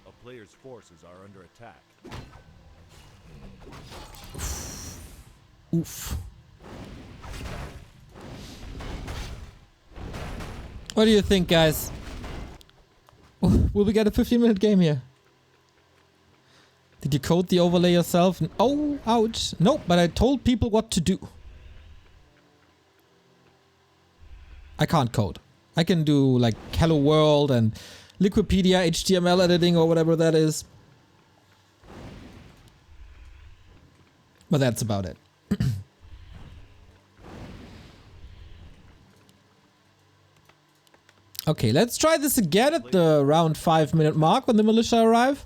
A player's forces are under attack. Oof. What do you think, guys? Will we get a 15-minute game here? Did you code the overlay yourself? Oh, ouch. Nope, but I told people what to do. I can't code. I can do like Hello World and Liquipedia HTML editing or whatever that is. But that's about it. Okay, let's try this again at the around 5-minute mark when the militia arrive.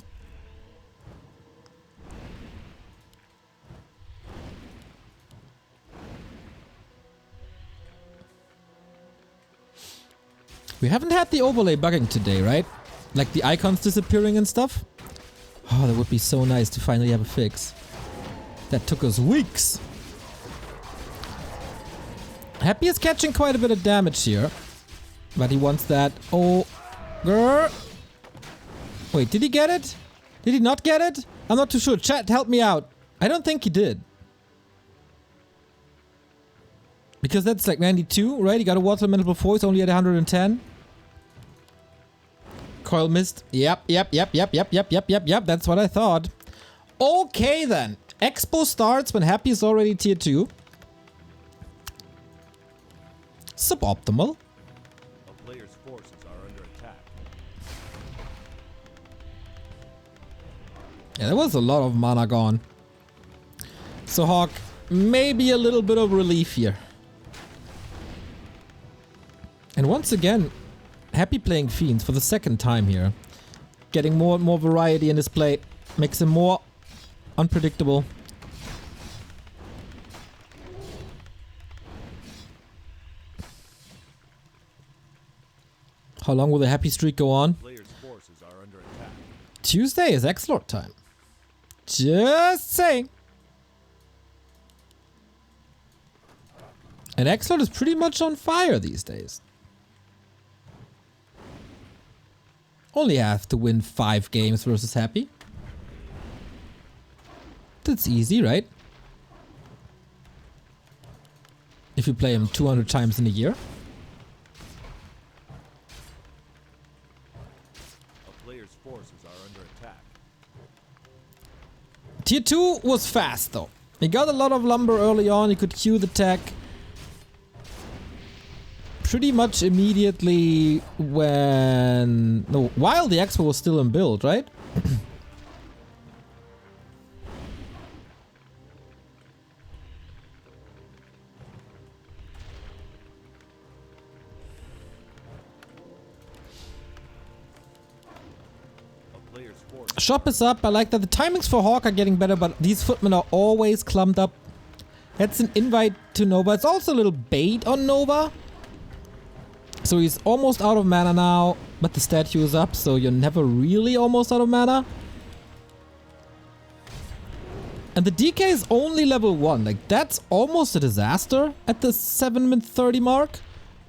We haven't had the overlay bugging today, right? Like the icons disappearing and stuff. Oh, that would be so nice to finally have a fix. That took us weeks. Happy is catching quite a bit of damage here. But he wants that. Oh, girl. Wait, did he get it? Did he not get it? I'm not too sure. Chat, help me out. I don't think he did. Because that's like 92, right? He got a water elemental before. He's only at 110. Coil missed. Yep. That's what I thought. Okay, then. Expo starts when Happy is already tier 2. Suboptimal. Players' forces are under attack. Yeah, there was a lot of mana gone. So HawK, maybe a little bit of relief here. And once again, Happy playing Fiends for the second time here. Getting more and more variety in his play. Makes him more unpredictable. How long will the Happy streak go on? Players' forces are under attack. Tuesday is X-Lord time. Just saying. And X-Lord is pretty much on fire these days. Only have to win 5 games versus Happy. That's easy, right? If you play him 200 times in a year. A player's forces are under attack. Tier 2 was fast though. He got a lot of lumber early on. He could queue the tech. Pretty much immediately when... No, while the Expo was still in build, right? Shop is up. I like that. The timings for HawK are getting better, but these footmen are always clumped up. That's an invite to Nova. It's also a little bait on Nova. So he's almost out of mana now, but the statue is up, so you're never really almost out of mana. And the DK is only level 1. Like, that's almost a disaster at the 7:30 mark.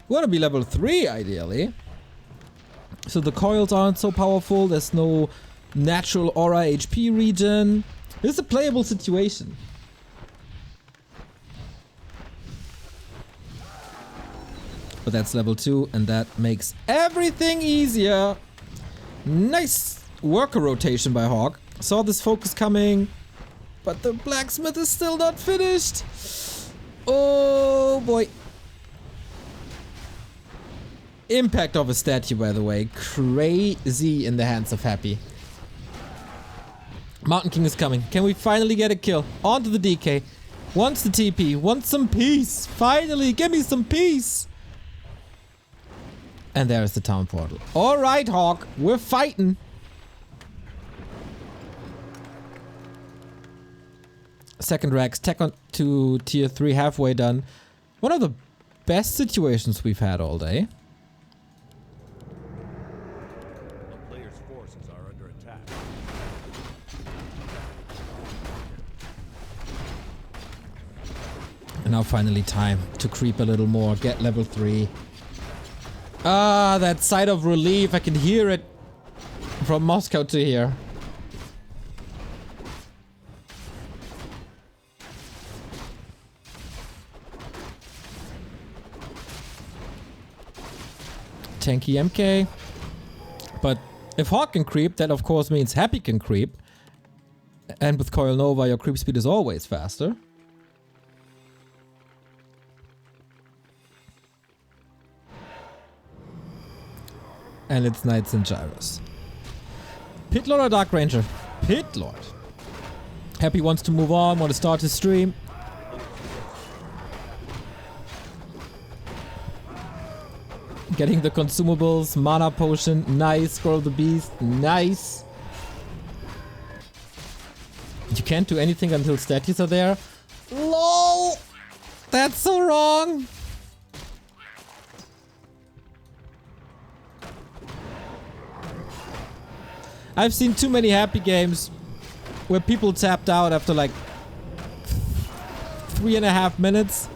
We want to be level 3, ideally. So the coils aren't so powerful. There's no natural aura HP regen. It's a playable situation. But that's level 2, and that makes everything easier. Nice worker rotation by HawK. Saw this focus coming, but the blacksmith is still not finished. Oh boy. Impact of a statue, by the way. Crazy in the hands of Happy. Mountain King is coming. Can we finally get a kill? On to the DK. Wants the TP. Wants some peace. Finally, give me some peace. And there's the town portal. Alright, HawK, we're fighting. Second Rex, tech on to tier 3, halfway done. One of the best situations we've had all day. A player's forces are under attack. And now finally time to creep a little more, get level 3. Ah, that sigh of relief, I can hear it from Moscow to here. Tanky MK. But if HawK can creep, that of course means Happy can creep. And with Coil Nova, your creep speed is always faster. And it's Knights and Gyros. Pit Lord or Dark Ranger? Pit Lord. Happy wants to move on, want to start his stream. Getting the consumables, mana potion, nice. Scroll of the beast, nice. You can't do anything until statues are there. LOL! That's so wrong! I've seen too many Happy games where people tapped out after like 3.5 minutes,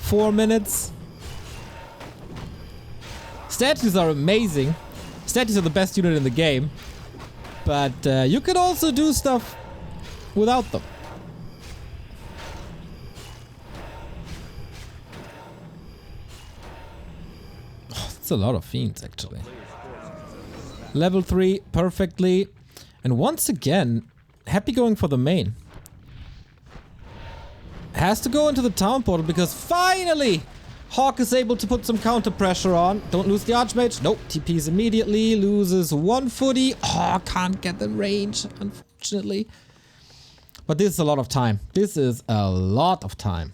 4 minutes. Statues are amazing. Statues are the best unit in the game. But you can also do stuff without them. Oh, it's a lot of fiends actually. Level 3 perfectly. And once again, Happy going for the main. Has to go into the town portal because finally HawK is able to put some counter pressure on. Don't lose the Archmage. Nope. TPs immediately. Loses 1 footy. Oh, can't get the range, unfortunately. But this is a lot of time. This is a lot of time.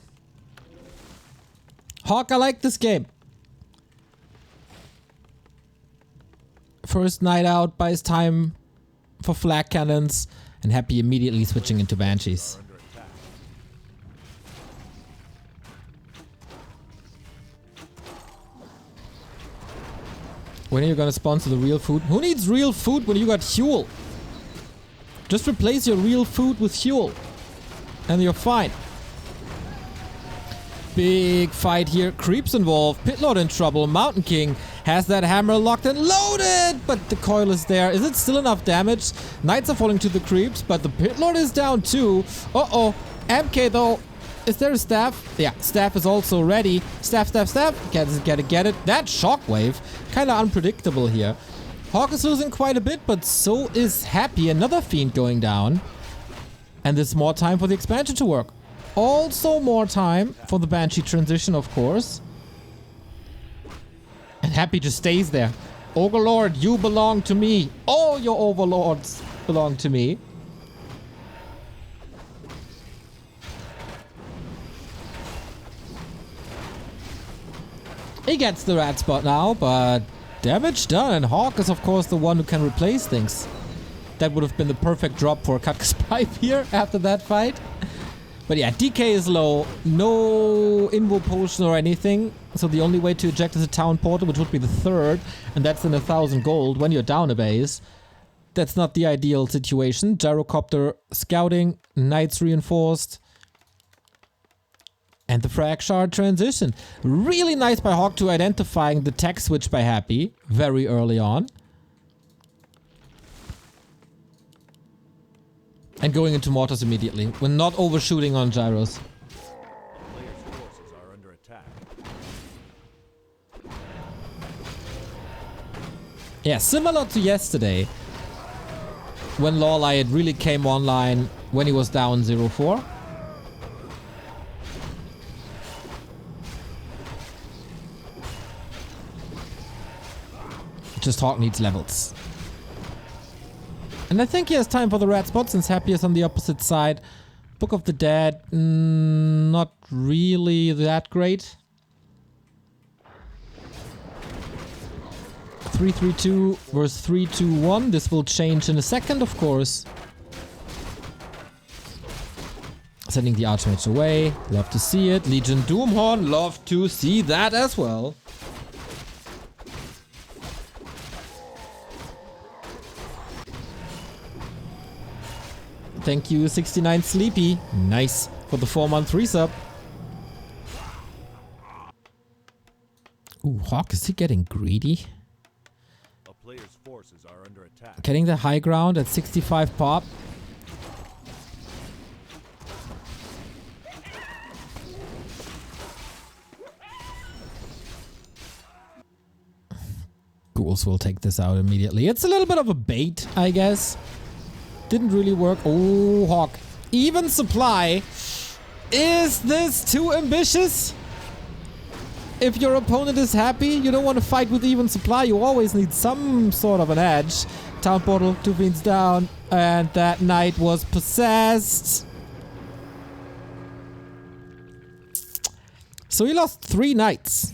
HawK, I like this game. First night out, buys time for flag cannons, and Happy immediately switching into Banshees. When are you gonna sponsor the real food? Who needs real food when you got Huel? Just replace your real food with Huel, and you're fine. Big fight here. Creeps involved. Pitlord in trouble. Mountain King has that hammer locked and loaded, but the coil is there. Is it still enough damage? Knights are falling to the creeps, but the Pitlord is down too. Uh-oh. MK though. Is there a staff? Yeah, staff is also ready. Staff, staff, staff. Get it. That shockwave. Kind of unpredictable here. HawK is losing quite a bit, but so is Happy. Another fiend going down. And there's more time for the expansion to work. Also more time for the Banshee transition, of course. And Happy just stays there. Overlord, you belong to me. All your overlords belong to me. He gets the rat spot now, but damage done. And HawK is, of course, the one who can replace things. That would have been the perfect drop for a Katka's Pipe here after that fight. But yeah, DK is low. No invo potion or anything. So the only way to eject is a town portal, which would be the third. And that's in 1,000 gold when you're down a base. That's not the ideal situation. Gyrocopter scouting. Knights reinforced. And the frag shard transition. Really nice by HawK to identifying the tech switch by Happy very early on. And going into mortars immediately. We're not overshooting on gyros. Players' forces are under attack. Yeah, similar to yesterday. When Lawlight really came online when he was down 0-4. Just HawK needs levels. And I think he has time for the red spot since Happy is on the opposite side. Book of the Dead, not really that great. 3-3-2 versus 3-2-1. This will change in a second, of course. Sending the Archmage away. Love to see it. Legion Doomhorn. Love to see that as well. Thank you, 69 Sleepy. Nice for the 4-month resub. Ooh, HawK, is he getting greedy? A player's forces are under attack. Getting the high ground at 65 pop. Ghouls will take this out immediately. It's a little bit of a bait, I guess. Didn't really work. Oh, HawK. Even supply. Is this too ambitious? If your opponent is happy, you don't want to fight with even supply. You always need some sort of an edge. Town portal, 2 fiends down. And that knight was possessed. So he lost 3 knights.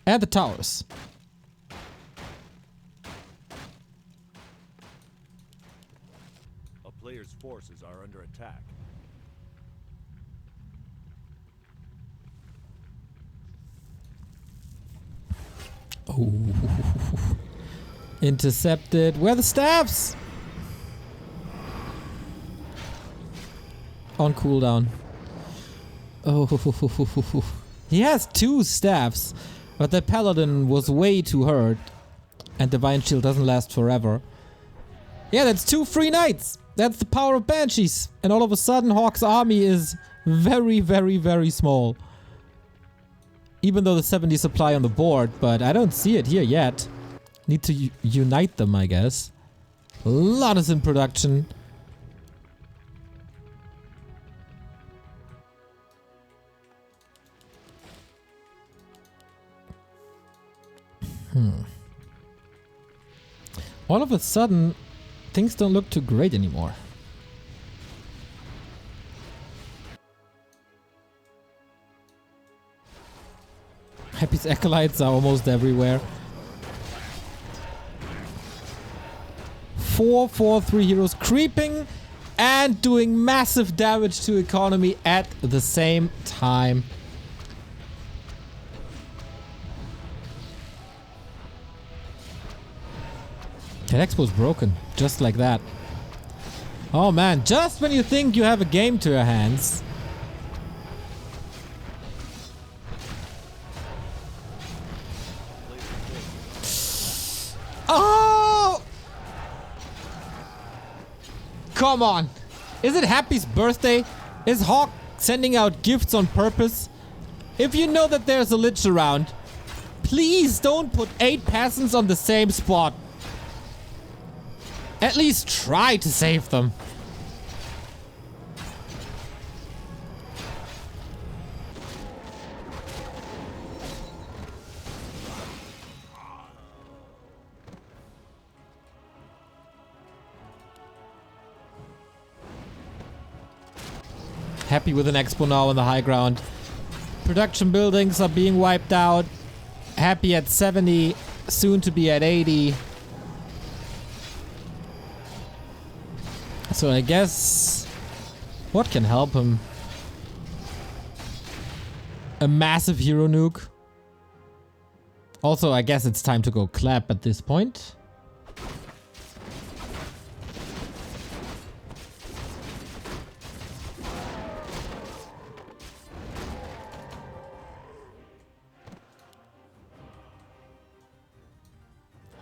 And the towers. A player's forces are under attack. Oh. Intercepted. Where are the staffs? On cooldown. Oh. He has 2 staffs. But the paladin was way too hurt. And Divine Shield doesn't last forever. Yeah, that's 2 free knights. That's the power of Banshees. And all of a sudden, HawK's army is very, very, very small. Even though the 70 supply on the board, but I don't see it here yet. Need to unite them, I guess. A lot is in production. All of a sudden, things don't look too great anymore. Happy's acolytes are almost everywhere. 4-4-3 heroes creeping and doing massive damage to economy at the same time. That expo's broken, just like that. Oh man, just when you think you have a game to your hands. Oh! Come on. Is it Happy's birthday? Is HawK sending out gifts on purpose? If you know that there's a lich around, please don't put 8 peasants on the same spot. At least try to save them. Happy with an expo now on the high ground. Production buildings are being wiped out. Happy at 70, soon to be at 80. So I guess what can help him? A massive hero nuke. Also, I guess it's time to go clap at this point.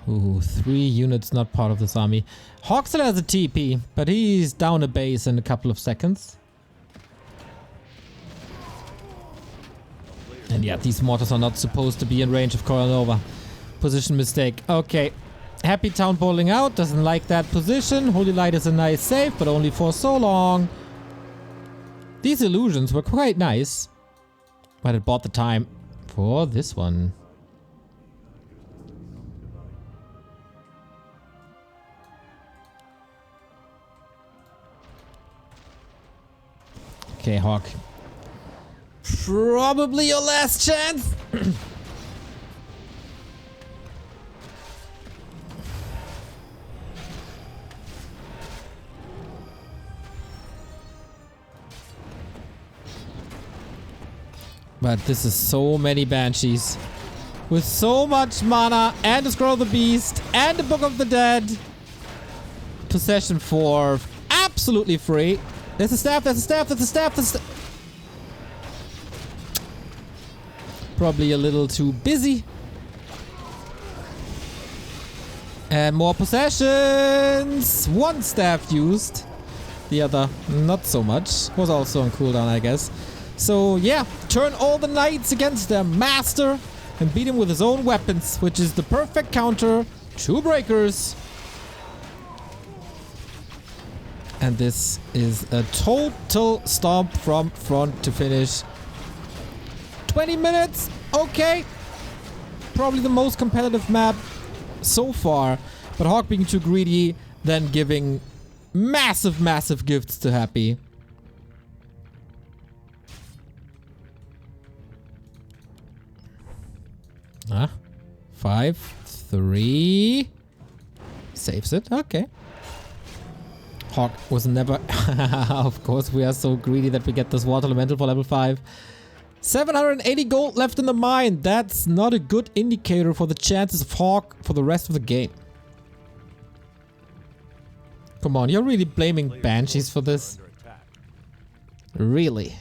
Ooh, 3 units not part of this army. HawK still has a TP, but he's down a base in a couple of seconds. And yeah, these mortars are not supposed to be in range of Coronova. Position mistake. Okay. Happy town bowling out. Doesn't like that position. Holy Light is a nice save, but only for so long. These illusions were quite nice. But it bought the time for this one. Okay, HawK. Probably your last chance. But this is so many Banshees. With so much mana and the Scroll of the Beast and the Book of the Dead. Possession 4. Absolutely free. There's a staff, there's a staff, there's a staff, there's a staff. Probably a little too busy. And more possessions. One staff used. The other, not so much. Was also on cooldown, I guess. So, yeah. Turn all the knights against their master. And beat him with his own weapons. Which is the perfect counter to breakers. And this is a total stomp from front to finish. 20 minutes. Okay. Probably the most competitive map so far, but HawK being too greedy, then giving massive gifts to Happy. Ah, 5, 3, saves it. Okay. HawK was never. Of course, we are so greedy that we get this water elemental for level 5. 780 gold left in the mine. That's not a good indicator for the chances of HawK for the rest of the game. Come on, you're really blaming Banshees for this? Really?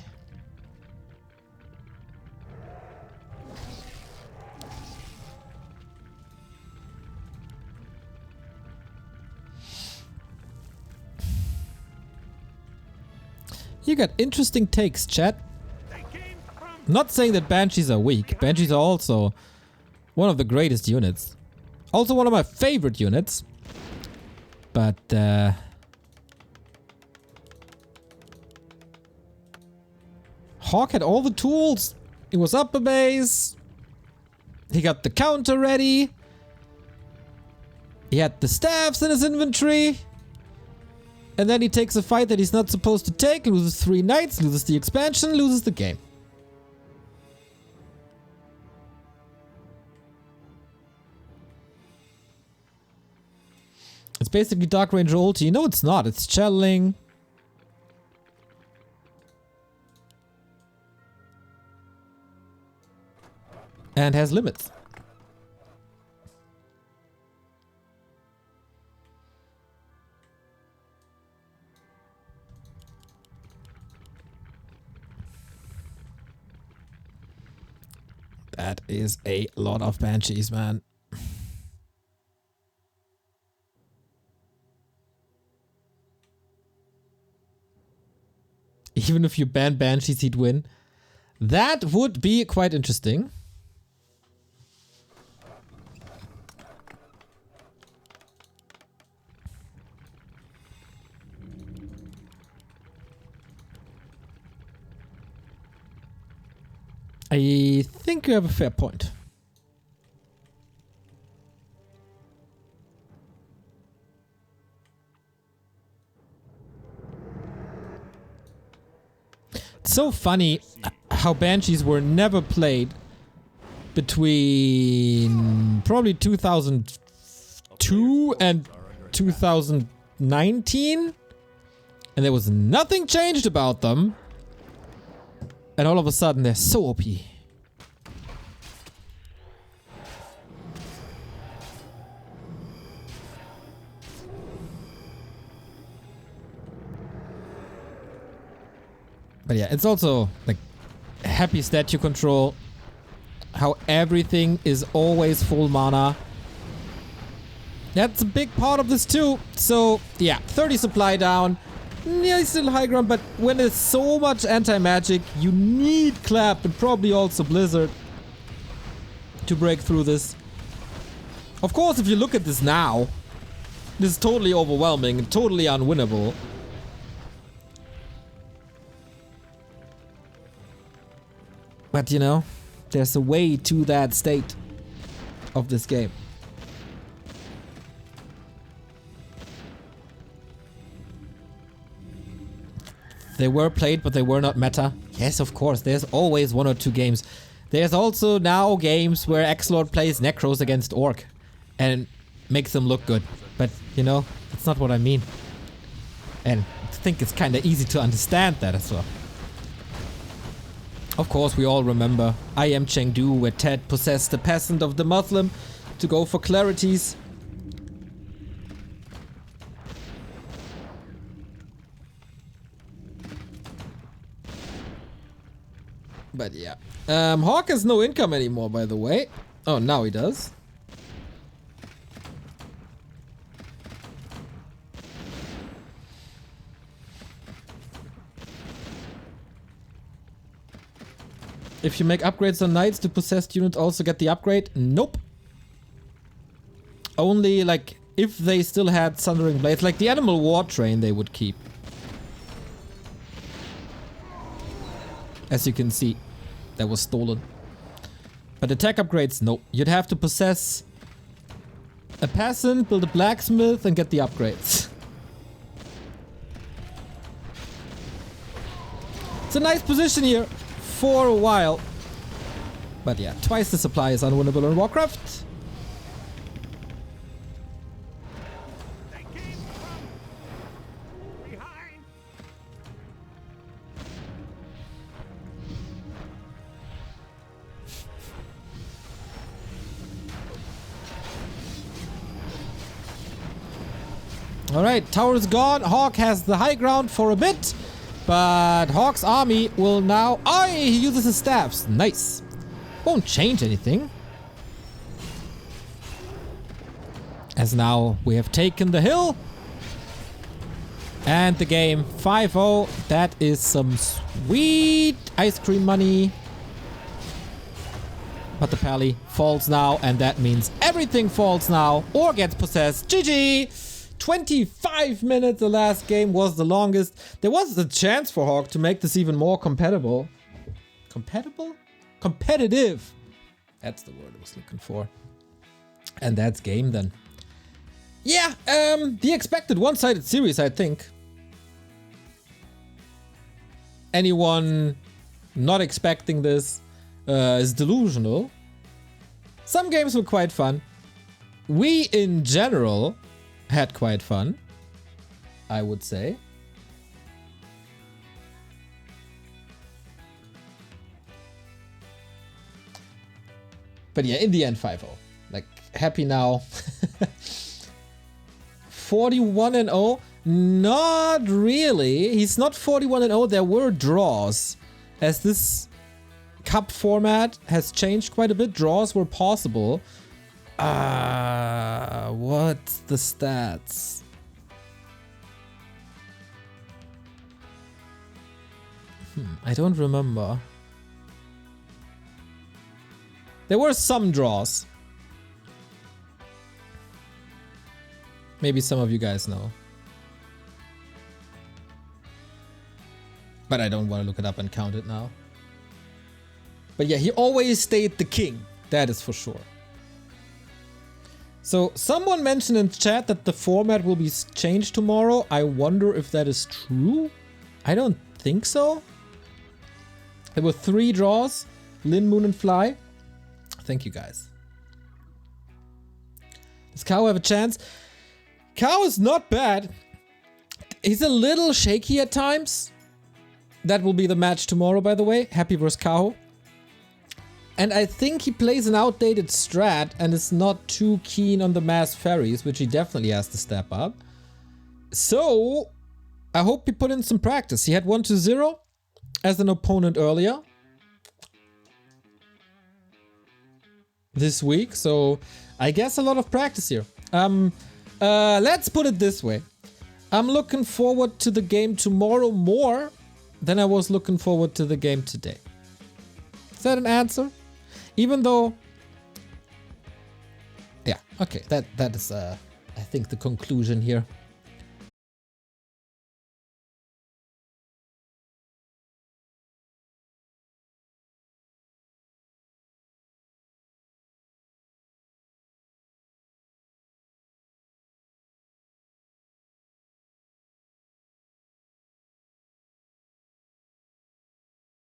You got interesting takes, chat. Not saying that Banshees are weak. Banshees are also one of the greatest units. Also one of my favorite units. But, HawK had all the tools. He was up a base. He got the counter ready. He had the staffs in his inventory. And then he takes a fight that he's not supposed to take. Loses 3 knights, loses the expansion, loses the game. It's basically Dark Ranger ulti. No, it's not. It's channeling. And has limits. That is a lot of Banshees, man. Even if you ban Banshees, he'd win. That would be quite interesting. I think you have a fair point. It's so funny how Banshees were never played between probably 2002 and 2019, and there was nothing changed about them. And all of a sudden, they're so OP. But yeah, it's also like happy statue control. How everything is always full mana. That's a big part of this too. So yeah, 30 supply down. Yeah, he's still high ground, but when there's so much anti-magic, you need Clap and probably also Blizzard to break through this. Of course, if you look at this now, this is totally overwhelming and totally unwinnable. But you know, there's a way to that state of this game. They were played, but they were not meta. Yes, of course, there's always 1 or 2 games. There's also now games where X-Lord plays Necros against Orc and makes them look good. But, you know, that's not what I mean. And I think it's kind of easy to understand that as well. Of course, we all remember I Am Chengdu, where Ted possessed the peasant of the Muslim to go for clarities. But yeah. HawK has no income anymore, by the way. Oh, now he does. If you make upgrades on knights, do possessed units also get the upgrade? Nope. Only, like, if they still had Sundering Blades, like the Animal War Train they would keep. As you can see, that was stolen. But attack upgrades, no. You'd have to possess a peasant, build a blacksmith, and get the upgrades. It's a nice position here for a while. But yeah, twice the supply is unwinnable in Warcraft. Alright, tower is gone. HawK has the high ground for a bit. But HawK's army will now... Oh, he uses his staffs. Nice. Won't change anything. As now we have taken the hill. And the game 5-0. That is some sweet ice cream money. But the pally falls now. And that means everything falls now. Or gets possessed. GG! 25 minutes, the last game was the longest. There was a chance for HawK to make this even more compatible. Compatible? Competitive. That's the word I was looking for. And that's game then. Yeah, the expected one-sided series, I think. Anyone not expecting this is delusional. Some games were quite fun. We, in general, had quite fun, I would say. But yeah, in the end, 5-0. Like, happy now. 41-0? Not really. He's not 41-0. There were draws. As this cup format has changed quite a bit, draws were possible. What's the stats? I don't remember. There were some draws. Maybe some of you guys know. But I don't want to look it up and count it now. But yeah, he always stayed the king. That is for sure. So, someone mentioned in chat that the format will be changed tomorrow. I wonder if that is true. I don't think so. There were 3 draws. Lin, Moon, and Fly. Thank you, guys. Does Cow have a chance? Cow is not bad. He's a little shaky at times. That will be the match tomorrow, by the way. Happy vs. Cow. And I think he plays an outdated strat and is not too keen on the mass ferries, which he definitely has to step up. So, I hope he put in some practice. He had 1-0 as an opponent earlier this week, so I guess a lot of practice here. Let's put it this way. I'm looking forward to the game tomorrow more than I was looking forward to the game today. Is that an answer? Even though... Yeah, okay, that is, I think, the conclusion here.